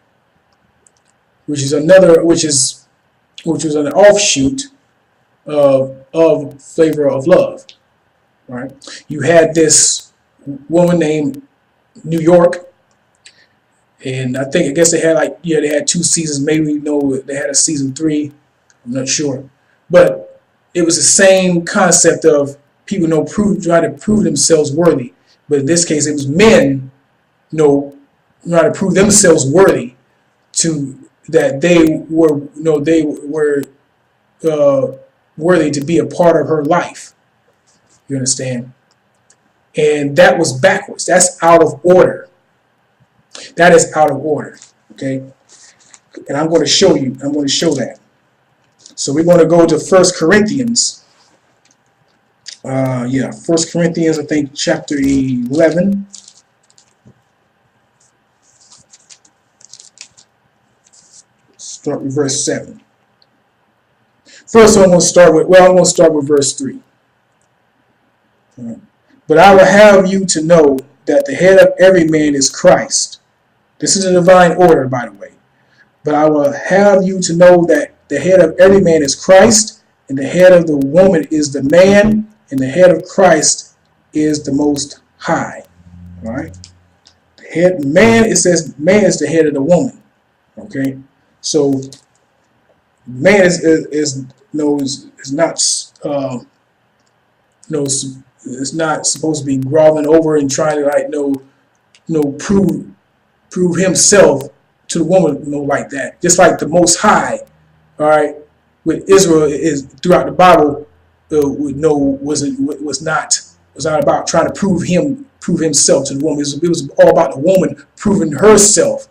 which was an offshoot of Flavor of Love. Right? You had this woman named New York, and I guess they had they had 2 seasons. Maybe they had a season 3. I'm not sure. But it was the same concept of people trying to prove themselves worthy. But in this case, it was men trying to prove themselves worthy to that they were worthy to be a part of her life. You understand? And that was backwards. That's out of order. That is out of order. Okay? And I'm going to show you. I'm going to show that. So we're going to go to 1 Corinthians. 1 Corinthians, I think, chapter 11. Start with verse 7. First, I'm going to start with verse 3. But I will have you to know that the head of every man is Christ. This is a divine order, by the way. But I will have you to know that the head of every man is Christ, and the head of the woman is the man, and the head of Christ is the Most High. All right. The head man, it says man is the head of the woman. Okay. So man is not it's not supposed to be groveling over and trying to prove himself to the woman like that. Just like the Most High. All right, with Israel is throughout the Bible, was not about trying to prove himself to the woman. It was all about the woman proving herself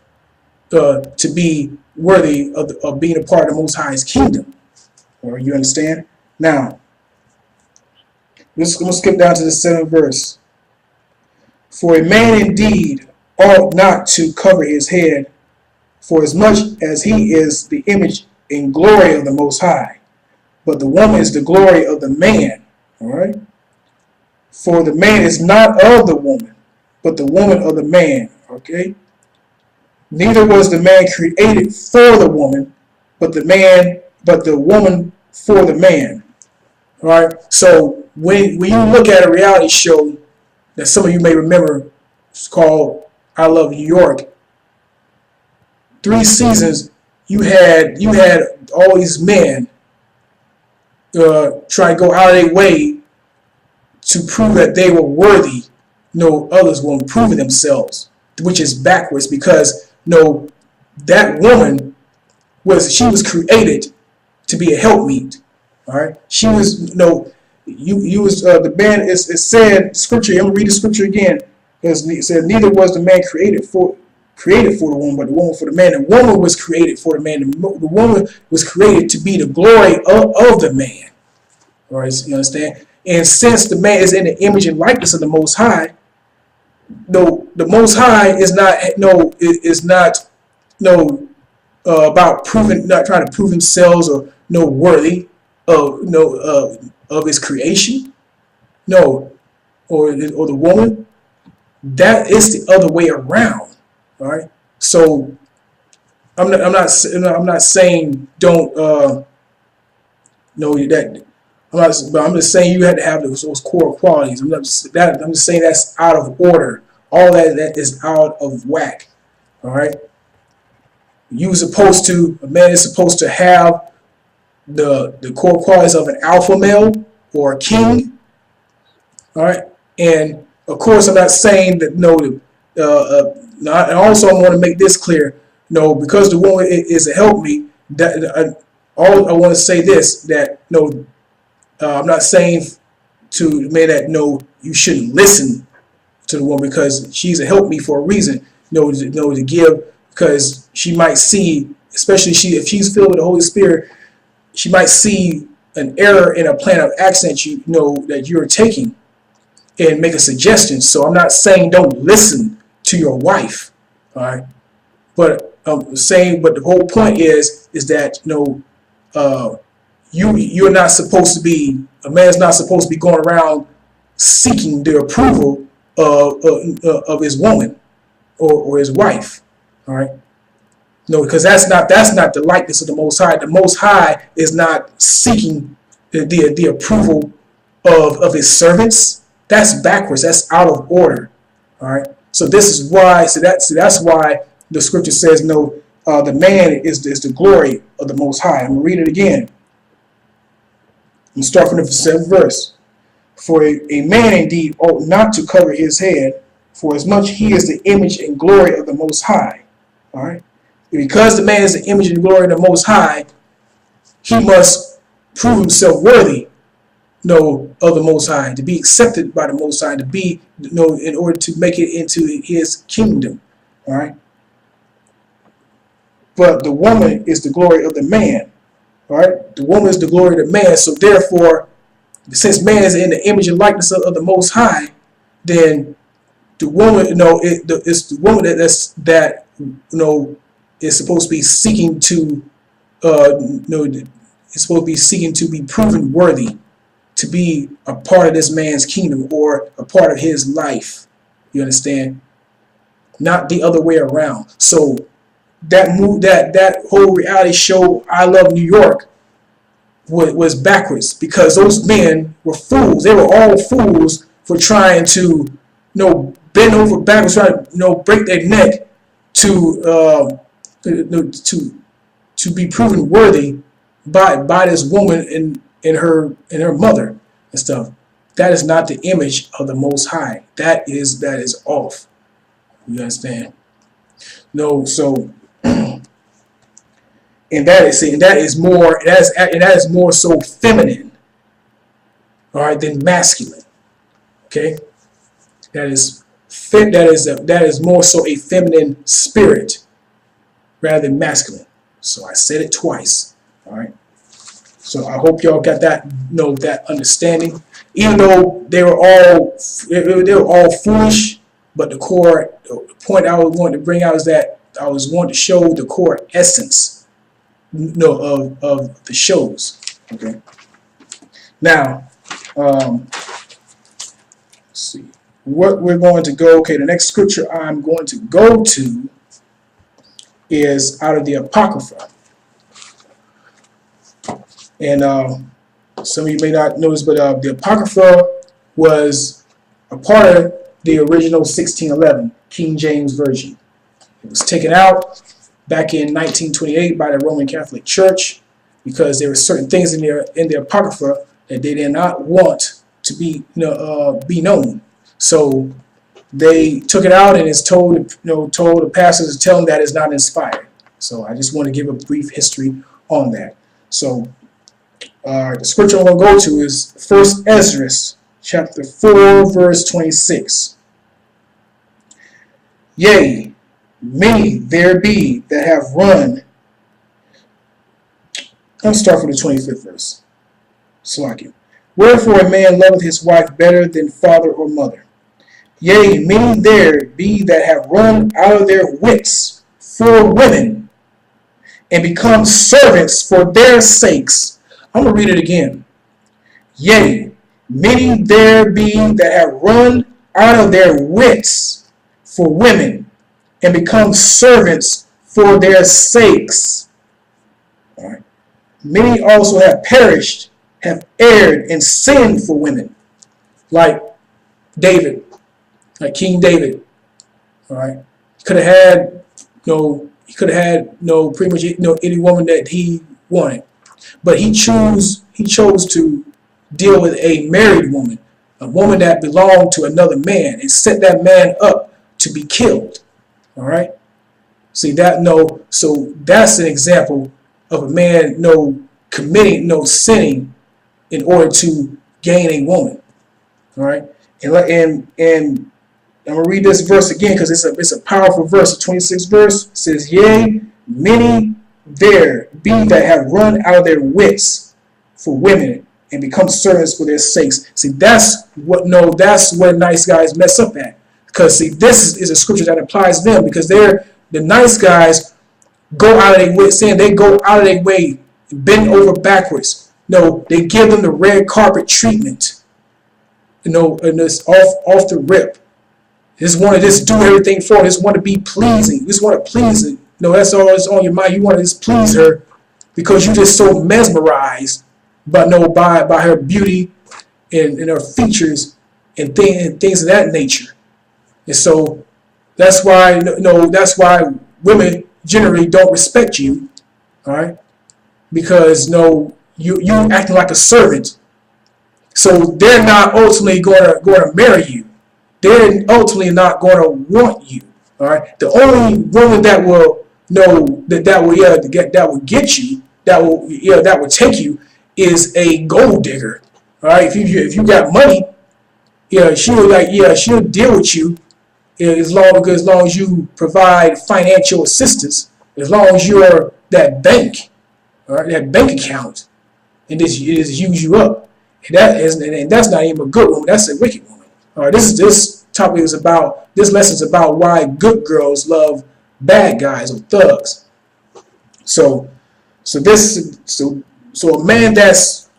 to be worthy of being a part of the Most High's kingdom. Or you understand? Now, let's skip down to the 7th verse. For a man indeed ought not to cover his head, for as much as he is the image in glory of the Most High, but the woman is the glory of the man. All right. For the man is not of the woman, but the woman of the man. Okay. Neither was the man created for the woman, but the woman for the man. All right. So when you look at a reality show that some of you may remember, it's called I Love New York. 3 seasons. You had all these men try to go out of their way to prove that they were worthy. Others weren't proving themselves, which is backwards, because that woman was created to be a helpmeet. All right, she was you was the man is said scripture. I'm gonna read the scripture again. It said, neither was the man created for the woman, but the woman for the man. The woman was created for the man. The woman was created to be the glory of the man. All right, you understand? And since the man is in the image and likeness of the Most High, no, the Most High is not about proving, not trying to prove themselves or worthy of his creation. No, or the woman. That is the other way around. All right. So I'm not saying don't know that. But I'm just saying you had to have those core qualities. I'm just saying that's out of order. All that is out of whack. All right. A man is supposed to have the core qualities of an alpha male or a king. All right. And of course, I'm not saying that and also I want to make this clear. Because the woman is a helpmeet. All I want to say this, that I'm not saying to the man that you shouldn't listen to the woman because she's a helpmeet for a reason. To give, because she might see, especially if she's filled with the Holy Spirit, she might see an error in a plan of action that you're taking and make a suggestion. So I'm not saying don't listen to your wife, all right? But I'm saying, but the whole point is that you're not supposed to be, a man's not supposed to be going around seeking the approval of his woman or his wife, all right? Because that's not the likeness of the Most High. The Most High is not seeking the approval of his servants. That's backwards. That's out of order. All right. So this is why. That's why the scripture says the man is the glory of the Most High. I'm gonna read it again. I'm start from the 7th verse. For a man indeed ought not to cover his head, for as much he is the image and glory of the Most High. All right. Because the man is the image and glory of the Most High, he must prove himself worthy of the Most High, to be accepted by the Most High, to be, in order to make it into his kingdom. All right. But the woman is the glory of the man. All right. The woman is the glory of the man. So therefore, since man is in the image and likeness of the Most High, then the woman, it's the woman that is supposed to be seeking to, is supposed to be seeking to be proven worthy to be a part of this man's kingdom or a part of his life. You understand? Not the other way around. So that whole reality show, I Love New York, was backwards, because those men were fools. They were all fools for trying to bend over backwards, trying to break their neck to be proven worthy by this woman and her mother and stuff. That is not the image of the Most High. That is off. You understand? So and that is more so feminine, all right, than masculine. Okay, that is more so a feminine spirit rather than masculine. So I said it twice. All right. So I hope y'all got that understanding. Even though they were all foolish, but the point I was wanting to bring out is that I was wanting to show the core essence of the shows. Okay. Now, let's see what we're going to go. Okay, the next scripture I'm going to go to is out of the Apocrypha. And some of you may not know this, but the Apocrypha was a part of the original 1611 King James Version. It was taken out back in 1928 by the Roman Catholic Church because there were certain things in the Apocrypha that they did not want to be known. So they took it out, and it's told the pastors to tell them that it's not inspired. So I just want to give a brief history on that. So The scripture I'm going to go to is 1 Ezra, chapter 4, verse 26. Yea, many there be that have run. I'll start from the 25th verse. Slack. Wherefore a man loveth his wife better than father or mother. Yea, many there be that have run out of their wits for women, and become servants for their sakes. I'm going to read it again. Yea, many there be that have run out of their wits for women, and become servants for their sakes. All right. Many also have perished, have erred, and sinned for women, like David, like King David. All right, he could have had pretty much any woman that he wanted, but he chose to deal with a married woman, a woman that belonged to another man, and set that man up to be killed. All right, see that? So that's an example of a man committing sinning in order to gain a woman. All right, and I'm gonna read this verse again because it's a powerful verse. The 26th verse says, "Yea, many there be that have run out of their wits for women and become servants for their sakes." See, that's where nice guys mess up at. Because see, this is a scripture that applies to them, because the nice guys go out of their wits, saying they go out of their way, bend over backwards. They give them the red carpet treatment. And it's off the rip. Just want to just do everything for her. Just want to be pleasing. Just want to please her. That's all that's on your mind. You want to just please her because you're just so mesmerized by her beauty and her features and things of that nature. And so that's why women generally don't respect you, all right? Because you acting like a servant. So they're not ultimately going to marry you. They're ultimately not going to want you. All right. The only woman that will take you is a gold digger. All right. If you got money, she'll deal with you as long as you provide financial assistance, as long as you're that bank, all right, that bank account, and just use you up. And that's not even a good woman. That's a wicked woman. All right. This lesson is about why good girls love bad guys or thugs. So a man that's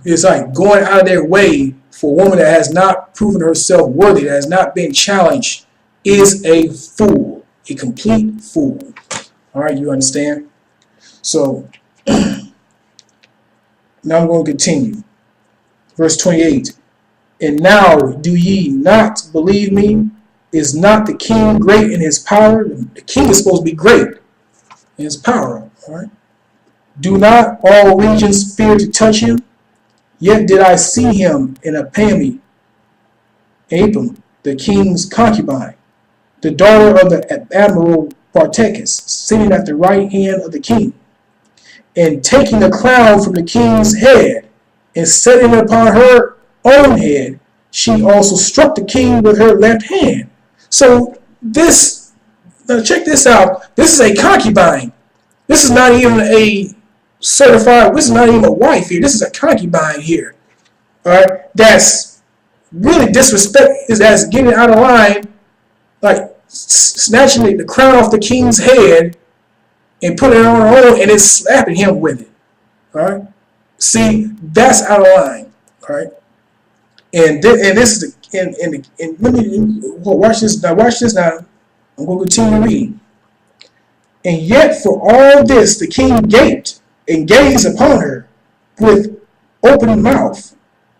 is like going out of their way for a woman that has not proven herself worthy, that has not been challenged, is a fool, a complete fool. All right, you understand? So now I'm going to continue. Verse 28. And now do ye not believe me? Is not the king great in his power? The king is supposed to be great in his power. All right. Do not all regions fear to touch him? Yet did I see him in Apam, the king's concubine, the daughter of the admiral Partechus, sitting at the right hand of the king, and taking the crown from the king's head and setting it upon her own head, she also struck the king with her left hand. So check this out. This is a concubine. This is not even a certified. This is not even a wife here. This is a concubine here. All right, that's really disrespect. That's getting out of line, like snatching the crown off the king's head and putting it on her own, and then slapping him with it. All right, see, that's out of line. All right. And this is let me watch this now. Watch this now. I'm going to continue reading. And yet for all this the king gaped and gazed upon her with open mouth.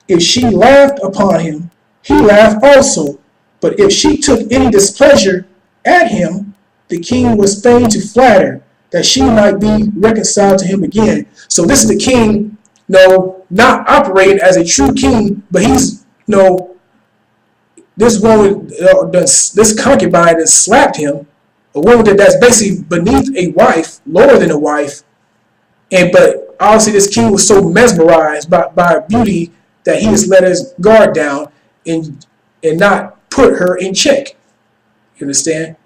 If she laughed upon him, he laughed also. But if she took any displeasure at him, the king was fain to flatter, that she might be reconciled to him again. So this is the king, not operating as a true king, but he's, this woman, this concubine that slapped him, a woman that's basically beneath a wife, lower than a wife, And but obviously this king was so mesmerized by her beauty that he just let his guard down and not put her in check. You understand?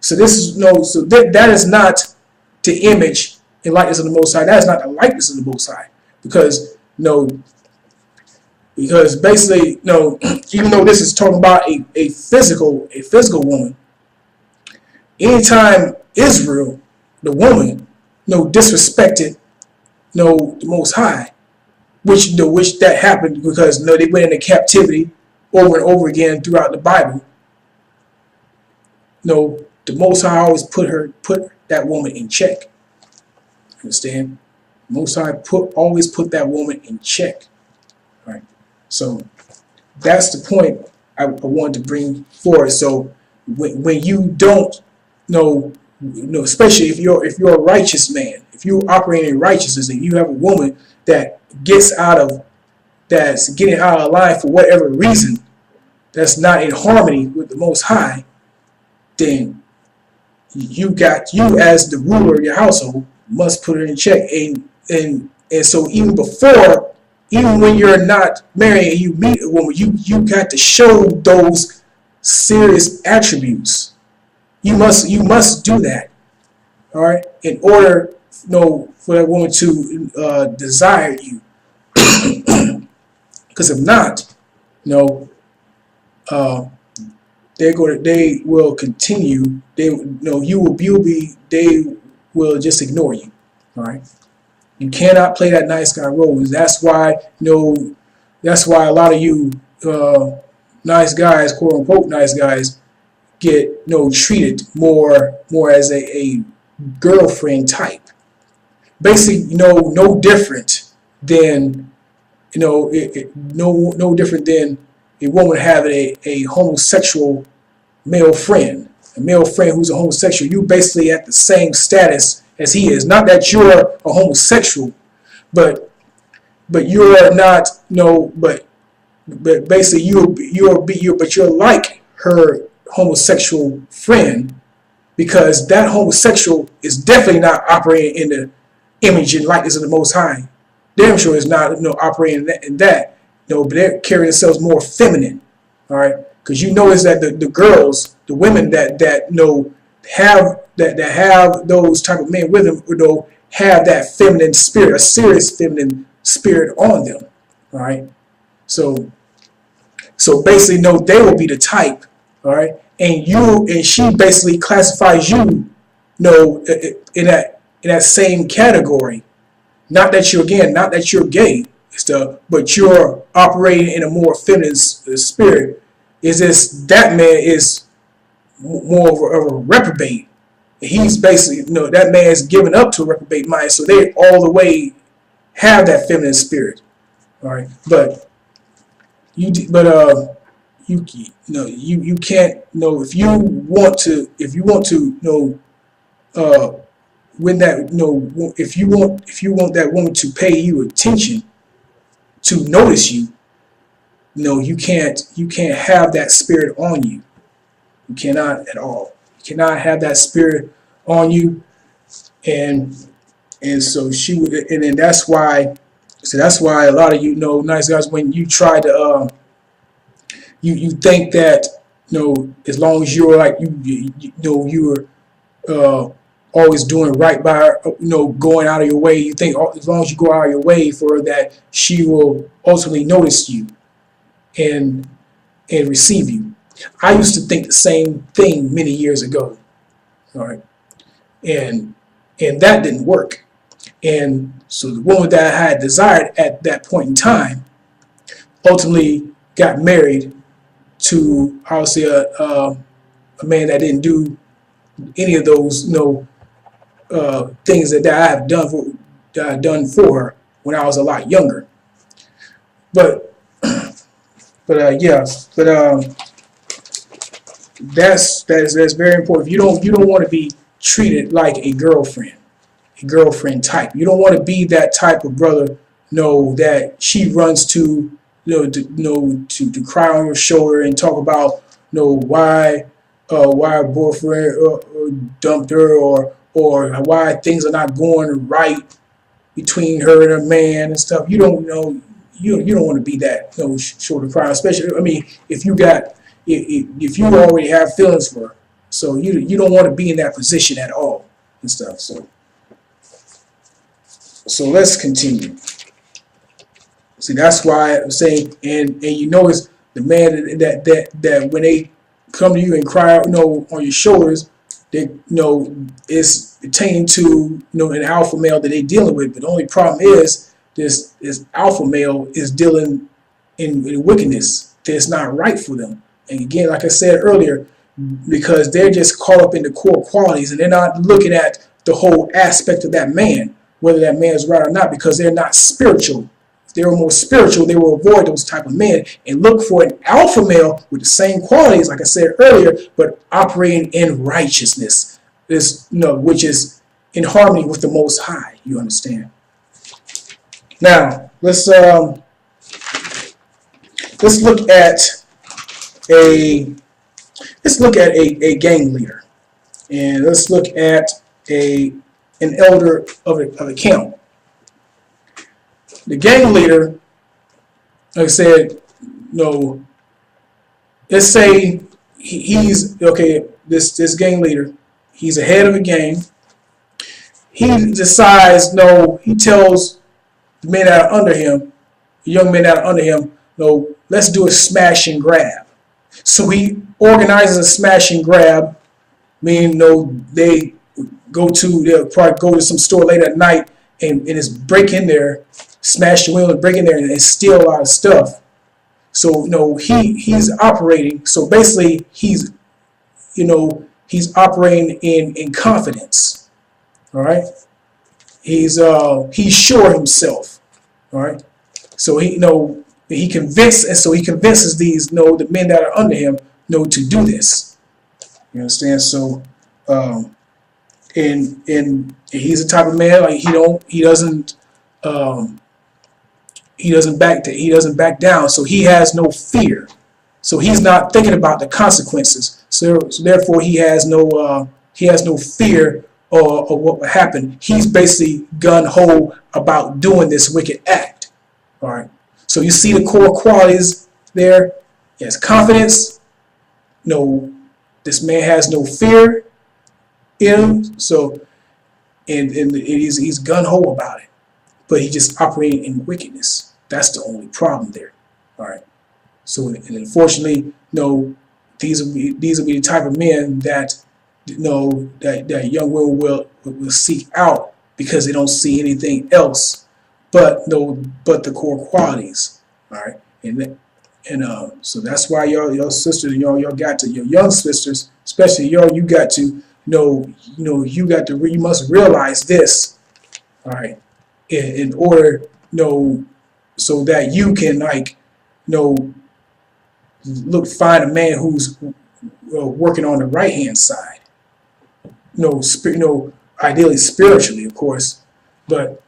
So this is no. So that is not the image and likeness of the Most High. That is not the likeness of the Most High, because because basically even though this is talking about a physical woman, anytime Israel, the woman, disrespected the Most High, which that happened because they went into captivity over and over again throughout the Bible. The Most High always put that woman in check. Understand? Most High always put that woman in check. All right. So that's the point I wanted to bring forward. So when you don't especially if you're a righteous man, if you operate in righteousness and you have a woman that's getting out of line for whatever reason, that's not in harmony with the Most High, then you as the ruler of your household must put her in check. And so even when you're not married and you meet a woman, you got to show those serious attributes. You must do that, all right, in order for that woman to desire you. Because if not, they will continue. They will just ignore you. All right. You cannot play that nice guy role. That's why a lot of you nice guys, quote unquote nice guys, get treated more as a girlfriend type. Basically, no different than no different than a woman having a homosexual male friend, a male friend who's a homosexual. You basically at the same status as he is. Not that you're a homosexual, but you're not but basically you're like her homosexual friend, because that homosexual is definitely not operating in the image and likeness of the Most High. Damn sure is not operating in that. But they're carrying themselves more feminine. All right, because you notice that the girls, the women that have those type of men with them, have that feminine spirit, a serious feminine spirit on them. All right, so basically, they will be the type. All right, and she basically classifies you, in that same category. Not that you're gay, but you're operating in a more feminine spirit. Is this that man is more of a reprobate? He's basically that man's given up to a reprobate mind, so they all the way have that feminine spirit. All right, but you can't if you want to when that if you want that woman to pay you attention, to notice you, you can't have that spirit on you. You cannot at all. You cannot have that spirit on you, and so she would, and then that's why a lot of nice guys, when you try to you think that as long as you're like you're always doing right by her, going out of your way, you think as long as you go out of your way for her, that she will ultimately notice you and receive you. I used to think the same thing many years ago. All right, and that didn't work. And so the woman that I had desired at that point in time ultimately got married to, I would say, a man that didn't do any of those things that I have done for her when I was a lot younger. But that's very important. You don't want to be treated like a girlfriend type. You don't want to be that type of brother that she runs to to cry on your shoulder and talk about why her boyfriend dumped her, or why things are not going right between her and her man and stuff. You don't know. You don't want to be that short of crime, especially. I mean, if you got if you already have feelings for her, so you don't want to be in that position at all and stuff. So let's continue. See, that's why I'm saying, and you notice the man that when they come to you and cry out, on your shoulders, they it's pertaining to an alpha male that they dealing with. But the only problem is this alpha male is dealing in wickedness that's not right for them. And again, like I said earlier, because they're just caught up in the core qualities and they're not looking at the whole aspect of that man, whether that man is right or not, because they're not spiritual. If they were more spiritual, they will avoid those type of men and look for an alpha male with the same qualities, like I said earlier, but operating in righteousness, which is in harmony with the Most High. You understand? Now let's look at a gang leader, and let's look at an elder of a camp. The gang leader, like I said, let's say he's okay. This gang leader, he's a head of a gang. He decides, he tells the men that are under him, the young men that are under him, let's do a smash and grab. So he organizes a smash and grab, meaning they'll probably go to some store late at night and just break in there, smash the window and break in there and steal a lot of stuff. So he's operating. So basically he's operating in confidence. All right. He's sure himself. All right. So he convinces these the men that are under him to do this. You understand? So and he's the type of man, like he doesn't back down. So he has no fear. So he's not thinking about the consequences. So therefore he has no fear of what will happen. He's basically gun ho about doing this wicked act. All right. So you see the core qualities there. He has confidence. This man has no fear in him. So and he's gun ho about it. But he's just operating in wickedness. That's the only problem there. All right. So and unfortunately, these will be the type of men that that young women will seek out because they don't see anything else but the core qualities. All right. And so that's why your sisters and y'all got to, your young sisters, especially you got to you must realize this. All right. In order so that you can find a man who's working on the right hand side. Ideally spiritually, of course, but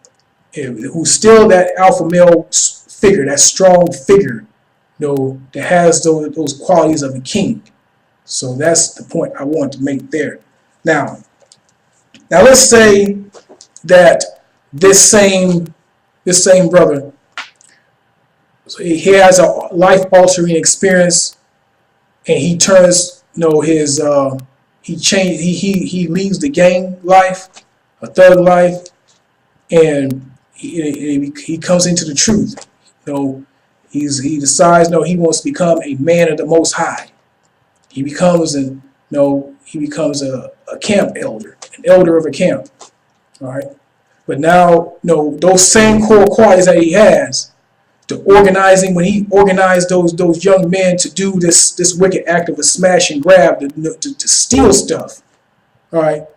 who's still that alpha male figure, that strong figure, that has those qualities of a king. So that's the point I want to make there. Now let's say that this same brother, so he has a life-altering experience, and he turns, he leaves the gang life, a thug life, and he comes into the truth. He decides he wants to become a man of the Most High. He becomes a camp elder, an elder of a camp. All right, but now those same core qualities that he has. When he organized those young men to do this wicked act of a smash and grab, to steal stuff, all right,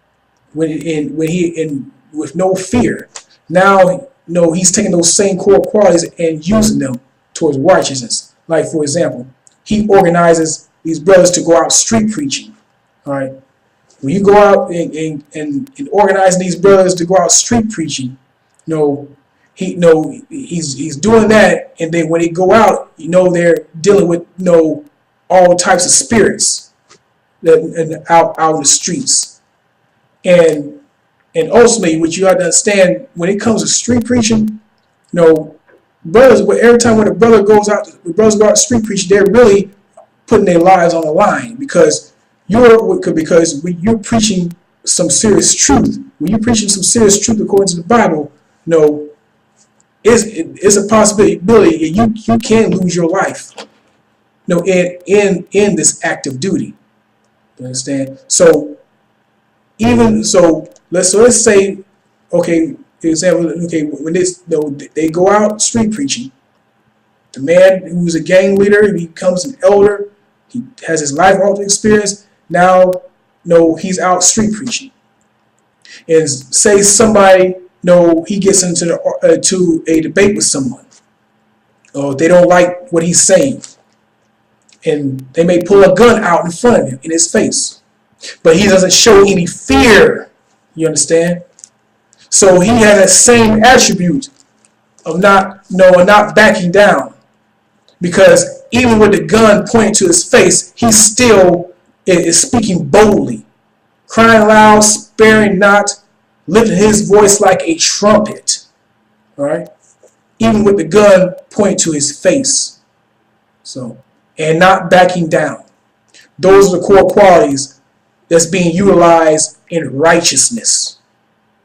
with no fear. Now he's taking those same core qualities and using them towards righteousness. Like, for example, he organizes these brothers to go out street preaching. All right, when you go out and organize these brothers to go out street preaching, he's doing that, and then when they go out, they're dealing with all types of spirits that out in the streets, and And ultimately, what you have to understand when it comes to street preaching, brothers, every time when a brother goes out, the brothers go out street preaching, they're really putting their lives on the line because when you're preaching some serious truth, when you're preaching some serious truth according to the Bible, it's a possibility you can lose your life, in this active duty. You understand? So let's say, okay, for example, okay, when they go out street preaching, the man who's a gang leader, he becomes an elder, he has his life altering experience. Now, he's out street preaching, and say somebody, he gets into to a debate with someone, or they don't like what he's saying, and they may pull a gun out in front of him in his face, but he doesn't show any fear. You understand? So he has that same attribute of not backing down, because even with the gun pointed to his face, he still is speaking boldly, crying loud, sparing not, lifting his voice like a trumpet. All right, even with the gun pointed to his face. So, and not backing down. Those are the core qualities that's being utilized in righteousness.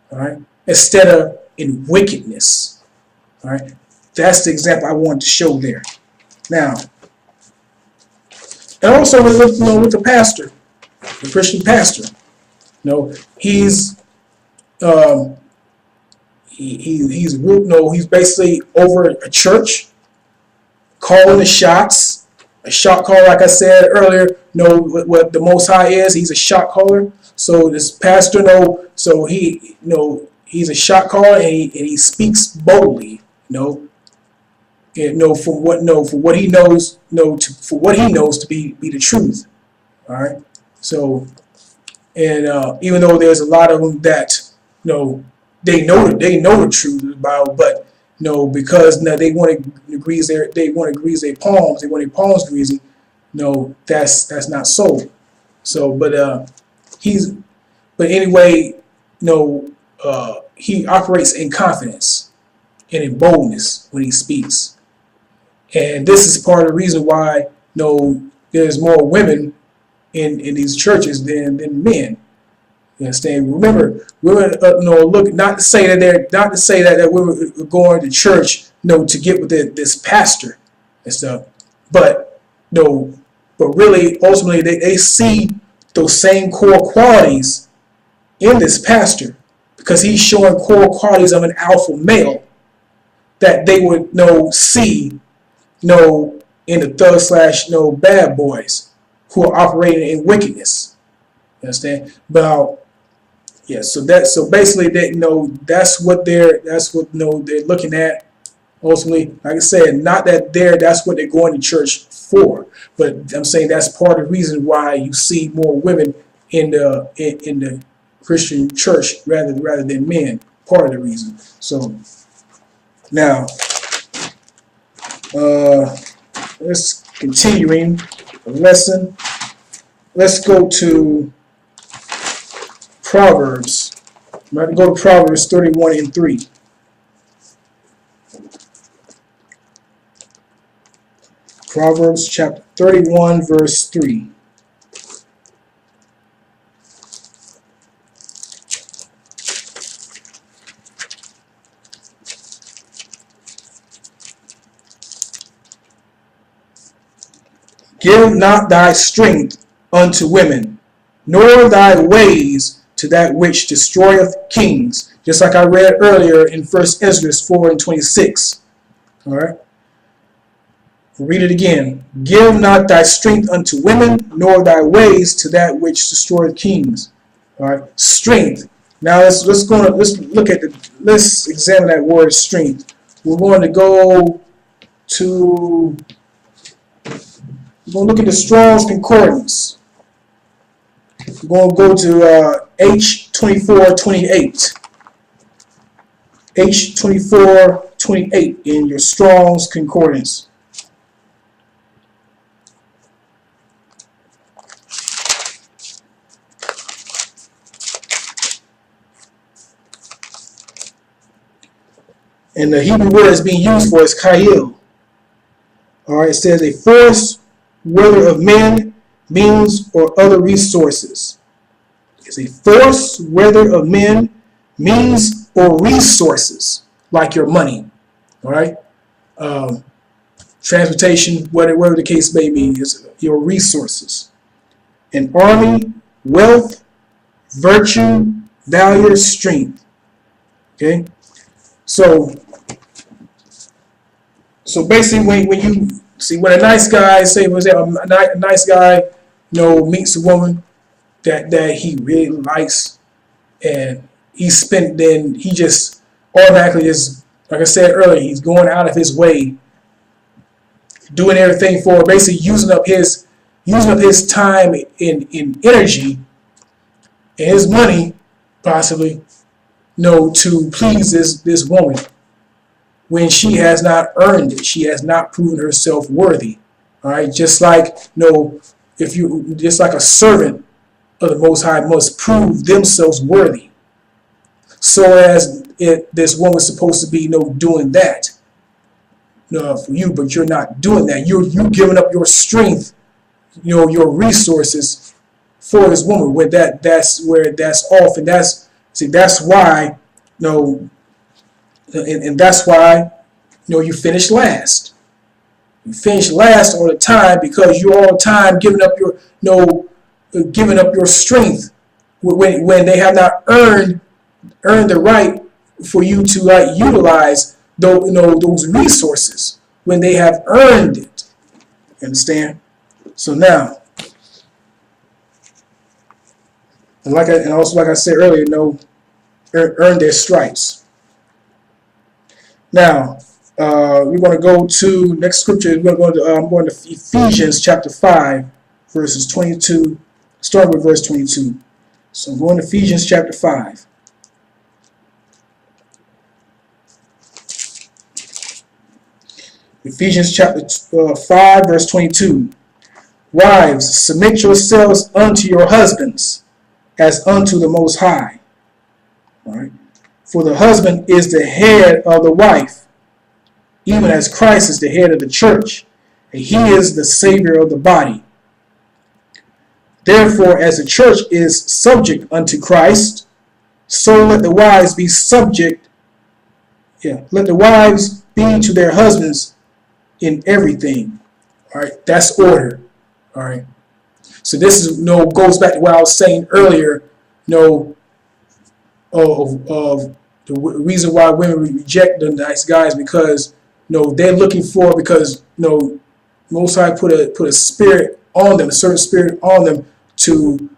All right, instead of in wickedness. All right, that's the example I wanted to show there. Now, and also with the pastor, the Christian pastor, he's he's basically over a church, calling the shots, a shot caller. Like I said earlier, what the Most High is. He's a shot caller. So this pastor, so he's a shot caller, and he speaks boldly, for what he knows, for what he knows to be the truth. All right. So, and even though there's a lot of them that they know the truth about, but because they want to grease their palms, they want their palms greasy. That's not so. So, but anyway, he operates in confidence and in boldness when he speaks. And this is part of the reason why there's more women in these churches than men. You understand? Remember, women look, not to say that we're going to church to get with this pastor and stuff, but really ultimately they see those same core qualities in this pastor, because he's showing core qualities of an alpha male that they would see in the thug / bad boys who are operating in wickedness. You understand? But yeah, so basically that's what they're looking at. Ultimately, like I said, not that that's what they're going to church for, but I'm saying that's part of the reason why you see more women in the Christian church rather than men. Part of the reason. So now, let's continuing the lesson. Let's go to Proverbs. I'm going to go to Proverbs 31:3. Proverbs chapter 31, verse 3. Give not thy strength unto women, nor thy ways to that which destroyeth kings. Just like I read earlier in 1 Ezra 4:26. All right. We'll read it again. Give not thy strength unto women, nor thy ways to that which destroyeth kings. All right. Strength. Now let's examine that word strength. We're going to go to look at the Strong's Concordance. We're going to go to H2428. H2428 in your Strong's Concordance. And the Hebrew word is being used for is Ka'il. All right, it says a force, whether of men, means, or other resources. It's a force, whether of men, means, or resources, like your money. All right, transportation, whatever the case may be, is your resources. An army, wealth, virtue, valor, strength. Okay, so basically, when you see when a nice guy, say for example, a nice guy, meets a woman that he really likes, and then he just automatically just, like I said earlier, he's going out of his way, doing everything for, basically using up his time and energy and his money, possibly, to please this woman, when she has not earned it. She has not proven herself worthy. All right, just like just like a servant of the Most High must prove themselves worthy. So as this woman's supposed to be doing that for you, but you're not doing that. You're giving up your strength, your resources for this woman. Where that's where that's off, and that's why and that's why you finish last. You finish last all the time because you're all the time giving up your strength when they have not earned the right for you to utilize those resources when they have earned it. You understand? So now, and also like I said earlier, earn their stripes. Now, we're going to go to next scripture. I'm going to Ephesians chapter 5, verses 22. Start with verse 22. So I'm going to Ephesians chapter 5. Ephesians chapter 5, verse 22. Wives, submit yourselves unto your husbands, as unto the Most High. All right. For the husband is the head of the wife, even as Christ is the head of the church, and he is the Savior of the body. Therefore, as the church is subject unto Christ, so let the wives be subject. Let the wives be to their husbands in everything. All right, that's order. All right. So this is goes back to what I was saying earlier. Of the reason why women reject the nice guys, because they're looking for, because Most High put a spirit on them, a certain spirit on them to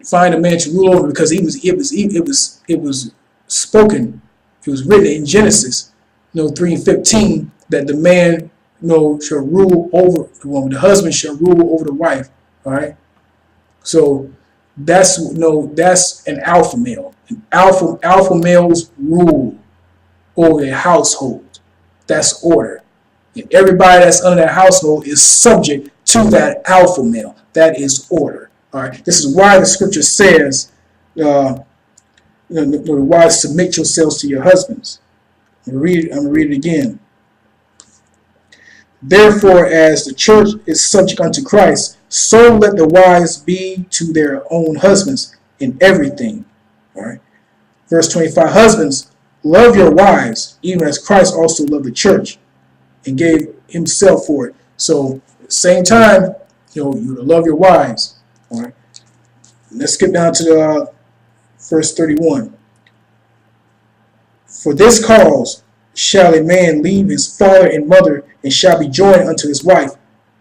find a man to rule over, because it was spoken, it was written in Genesis 3:15 that the man shall rule over the woman, the husband shall rule over the wife. All right, so that's an alpha male. Alpha males rule over their household. That's order. And everybody that's under that household is subject to that alpha male. That is order. All right. This is why the scripture says, the wives, submit yourselves to your husbands. I'm going to read it again. Therefore, as the church is subject unto Christ, so let the wives be to their own husbands in everything. All right. Verse 25, husbands, love your wives, even as Christ also loved the church and gave himself for it. So at the same time, you love your wives. All right. Let's skip down to verse 31. For this cause shall a man leave his father and mother, and shall be joined unto his wife,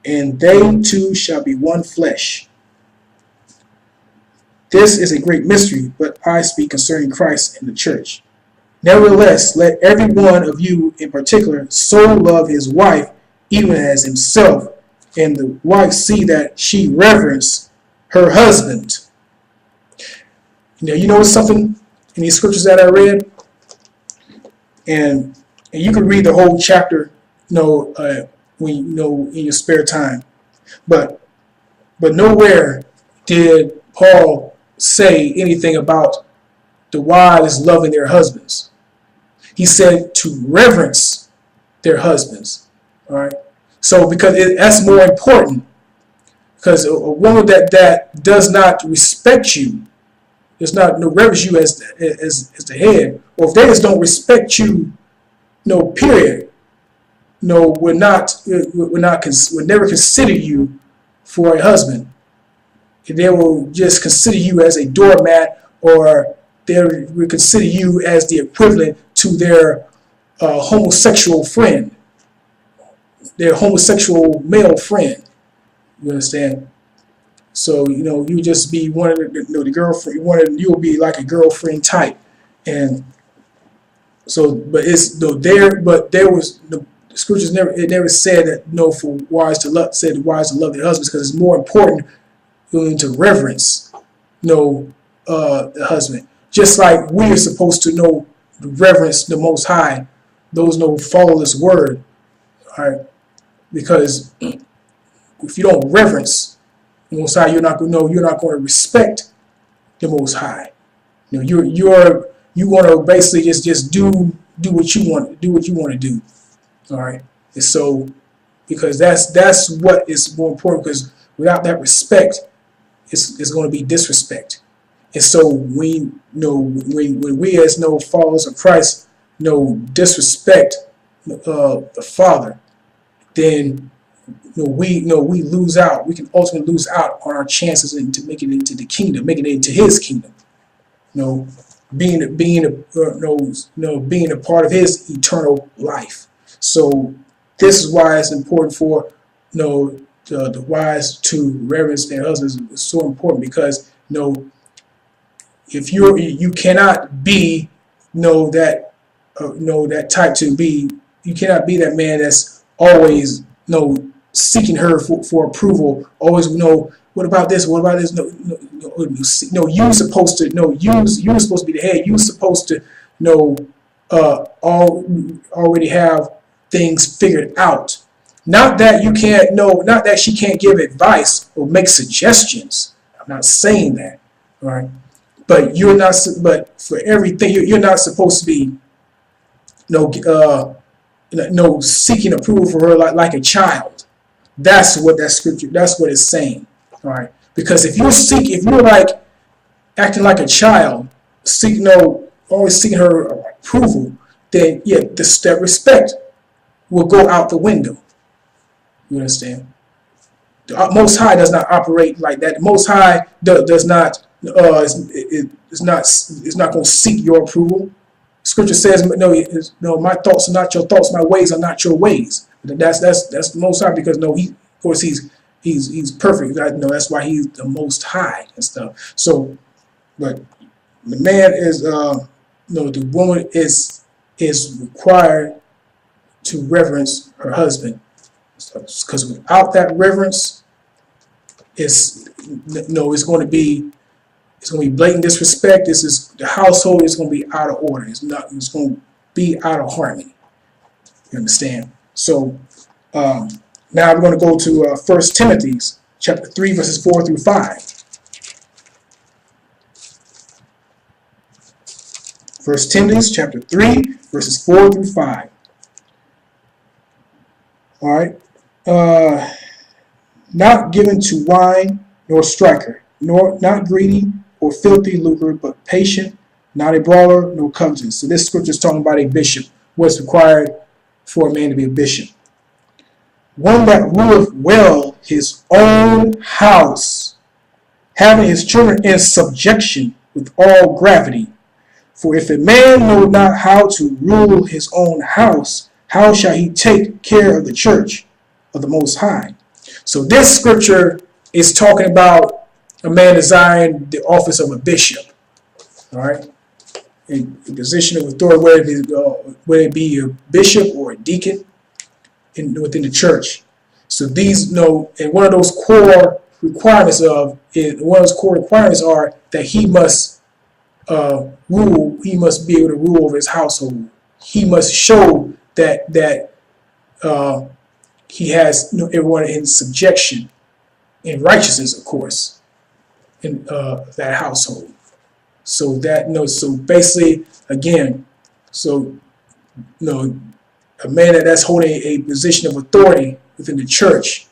and they two shall be one flesh. This is a great mystery, but I speak concerning Christ and the church. Nevertheless, let every one of you in particular so love his wife, even as himself, and the wife see that she reverence her husband. You know something in these scriptures that I read, and you can read the whole chapter, when in your spare time, but nowhere did Paul say anything about the wives loving their husbands. he said to reverence their husbands. All right. So because that's more important. Because a woman that does not respect you, does not reverence you as the head, or if they just don't respect you, no period, no, would never consider you for a husband. They will just consider you as a doormat, or they will consider you as the equivalent to their homosexual friend, their homosexual male friend. You understand? So you just be one of the girlfriend. You'll be like a girlfriend type, and so there was the scriptures never said that for wives to love their husbands, because it's more important to reverence the husband, just like we are supposed to reverence the Most High, those follow this word, all right? Because if you don't reverence the Most High, you're not going to respect the Most High. You want to basically just do what you want to do. All right. And so, because that's what is more important. Because without that respect, it's going to be disrespect. And so when we as followers of Christ disrespect the Father, then we lose out. We can ultimately lose out on our chances to make it into the kingdom, making it into His kingdom. Being a part of His eternal life. So this is why it's important for the wives to reverence their husbands. It's so important because if you cannot be that type to be, you cannot be that man that's always seeking her for approval, always what about this, what about this, you're supposed to you're supposed to be the head. You're supposed to already have things figured out. Not that you can't not that she can't give advice or make suggestions. I'm not saying that, all right? But you're not. But for everything, you're not supposed to be seeking approval for her like a child. That's what that scripture. That's what it's saying. All right. Because if you're like acting like a child, always seeking her approval, then yeah, that respect will go out the window. You understand? The Most High does not operate like that. The Most High does not is not going to seek your approval. Scripture says, no, my thoughts are not your thoughts, my ways are not your ways. That's the Most High, because of course he's perfect. That's why he's the Most High and stuff. So, but the man is the woman is required to reverence her husband, because without that reverence, it's going to be blatant disrespect. The household is going to be out of order. It's going to be out of harmony. You understand? So now I'm going to go to 1 Timothy chapter 3 verses 4 through 5. 1 Timothy chapter 3 verses 4 through 5. All right. Not given to wine nor striker, nor not greedy or filthy lucre, but patient, not a brawler, no covetous. So this scripture is talking about a bishop. What's required for a man to be a bishop? One that ruleth well his own house, having his children in subjection with all gravity. For if a man know not how to rule his own house, how shall he take care of the church of the Most High? So this scripture is talking about a man desiring the office of a bishop. All right, a position of authority, whether it be a bishop or a deacon within the church. So these and one of those core requirements are that he must rule. He must be able to rule over his household. He must show that he has everyone in subjection, in righteousness, of course, in that household. So so basically, again, so No, a man that's holding a position of authority within the church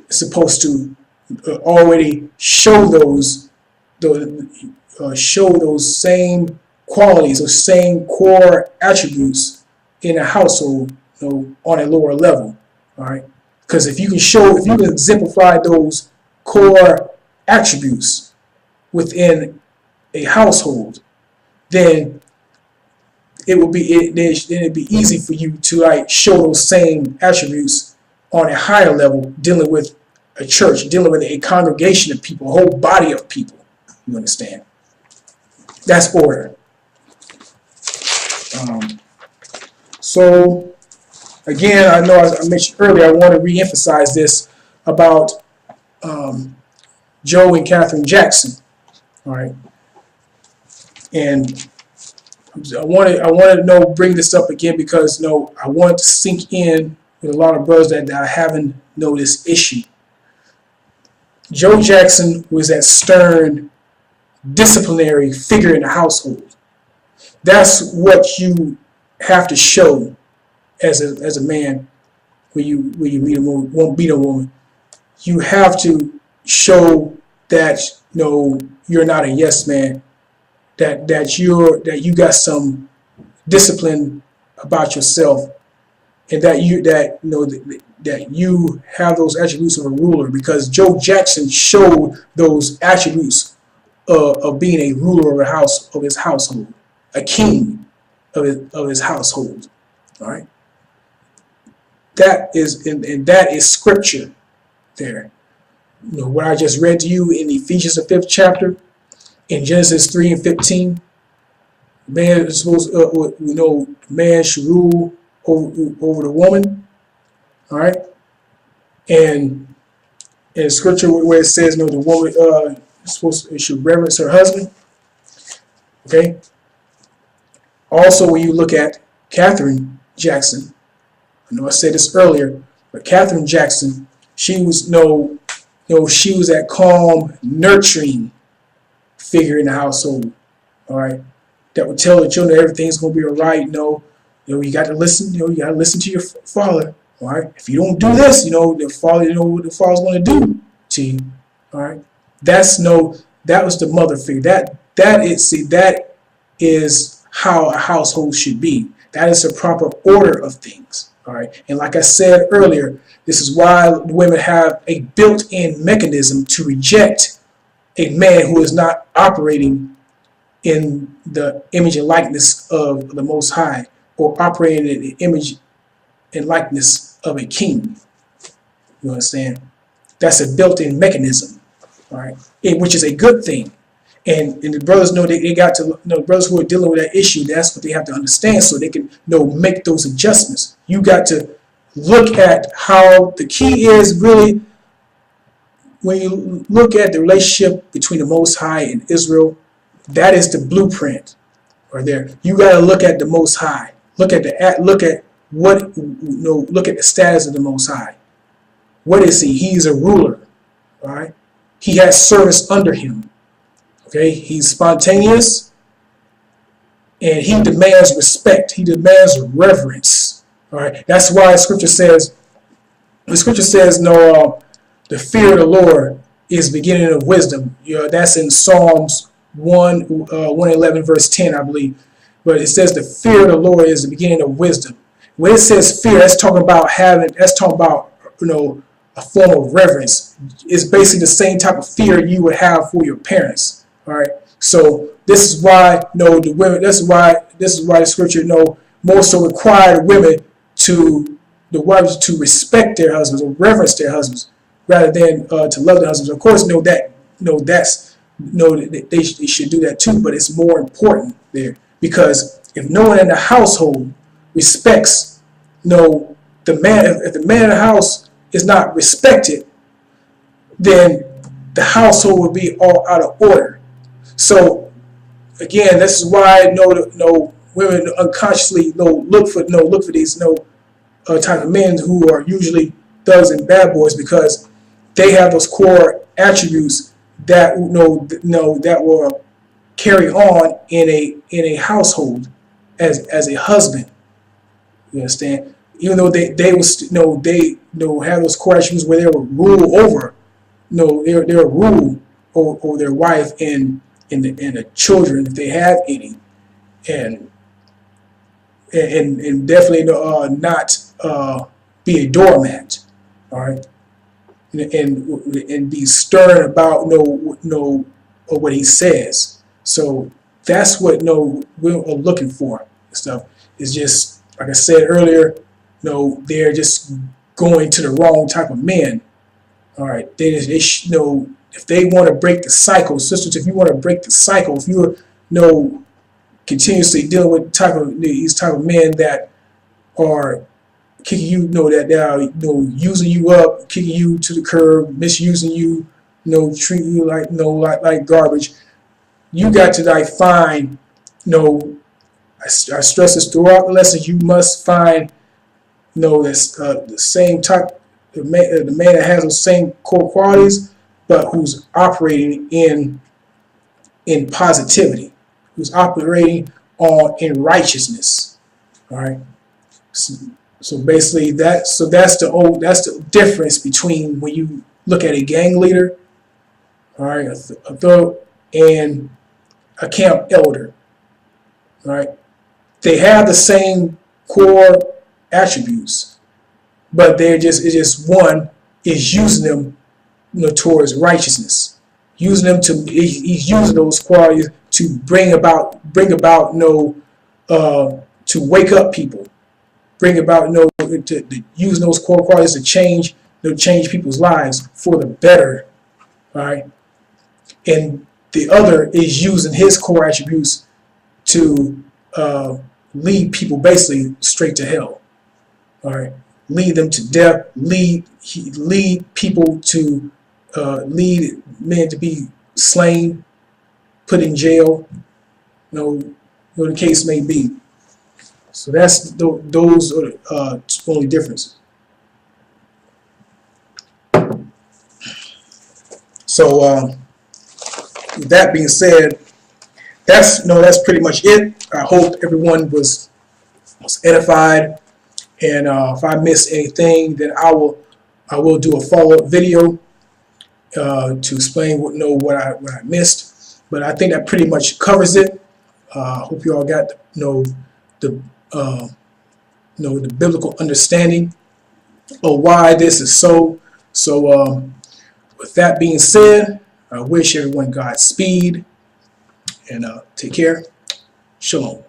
is supposed to already show those same qualities, those same core attributes in a household, on a lower level. All right, because if you can exemplify those core attributes within a household, then it'd be easy for you to like show those same attributes on a higher level, dealing with a church, dealing with a congregation of people, a whole body of people. You understand? That's order. So again, I know I mentioned earlier, I want to reemphasize this about Joe and Catherine Jackson. All right, and I wanted to bring this up again because I want to sink in with a lot of brothers that I haven't know this issue. Joe Jackson was that stern, disciplinary figure in the household. That's what you have to show as a man when you beat a woman. You have to show that you're not a yes man. That you got some discipline about yourself, and that you have those attributes of a ruler, because Joe Jackson showed those attributes of being a ruler of his household, a king of his household. All right, that is scripture there. What I just read to you in Ephesians the 5th chapter, in Genesis 3 and 15, man is supposed man should rule over the woman. All right, and in scripture where it says the woman should reverence her husband. Okay. Also, when you look at Catherine Jackson, I know I said this earlier, but Catherine Jackson, she was she was that calm, nurturing figure in the household. All right, that would tell the children everything's gonna be all right. You got to listen. You got to listen to your father. All right. If you don't do this, the father, what the father's gonna do to you. All right. That was the mother figure. That is how a household should be. That is the proper order of things. All right. And like I said earlier, this is why women have a built-in mechanism to reject a man who is not operating in the image and likeness of the Most High, or operating in the image and likeness of a king. You understand? That's a built-in mechanism, all right, which is a good thing. And the brothers know they got to brothers who are dealing with that issue. That's what they have to understand, so they can make those adjustments. You got to look at how the key is really. When you look at the relationship between the Most High and Israel, that is the blueprint right there. You got to look at the Most High. Look at the status of the Most High. What is he? He's a ruler. All right. He has servants under him. Okay. He's spontaneous, and he demands respect. He demands reverence. All right. That's why Scripture says. The Scripture says the fear of the Lord is the beginning of wisdom. That's in Psalms 111 verse 10, I believe. But it says the fear of the Lord is the beginning of wisdom. When it says fear, that's talking about a form of reverence. It's basically the same type of fear you would have for your parents. All right. So this is why the women. This is why the Scripture more so required the wives to respect their husbands or reverence their husbands, rather than to love their husbands. Of course, they should do that too, but it's more important there, because if no one in the household respects the man, if the man in the house is not respected, then the household will be all out of order. So again, this is why women unconsciously look for these type of men who are usually thugs and bad boys, because they have those core attributes that that will carry on in a household as a husband. You understand? Even though they was have those core attributes where they will rule over, they'll rule over their wife and the children if they have any, and definitely not be a doormat. All right, and be stern about what he says. So that's what we're looking for and stuff. It's just like I said earlier, they're just going to the wrong type of men. All right, if they want to break the cycle, sisters, if you want to break the cycle, if you're continuously dealing with these type of men that are kicking you, that they are using you up, kicking you to the curb, misusing you, treating you like garbage, you got to find, I stress this throughout the lesson, you must find this the same type, the man that has those same core qualities, but who's operating in positivity, who's operating in righteousness. All right. So basically that's the difference between when you look at a gang leader, all right, a thug, and a camp elder. All right. They have the same core attributes, but it's just one is using them towards righteousness, using them he's using those qualities to bring about to wake up people, bring about to use those core qualities to change people's lives for the better. All right, and the other is using his core attributes to lead people basically straight to hell. All right, lead them to death, lead people to lead men to be slain, put in jail, whatever the case may be. So those are the only differences. So with that being said, that's pretty much it. I hope everyone was edified, and if I missed anything, then I will do a follow-up video to explain what I missed. But I think that pretty much covers it. Hope you all got the biblical understanding of why this is so. So with that being said, I wish everyone Godspeed, and take care. Shalom.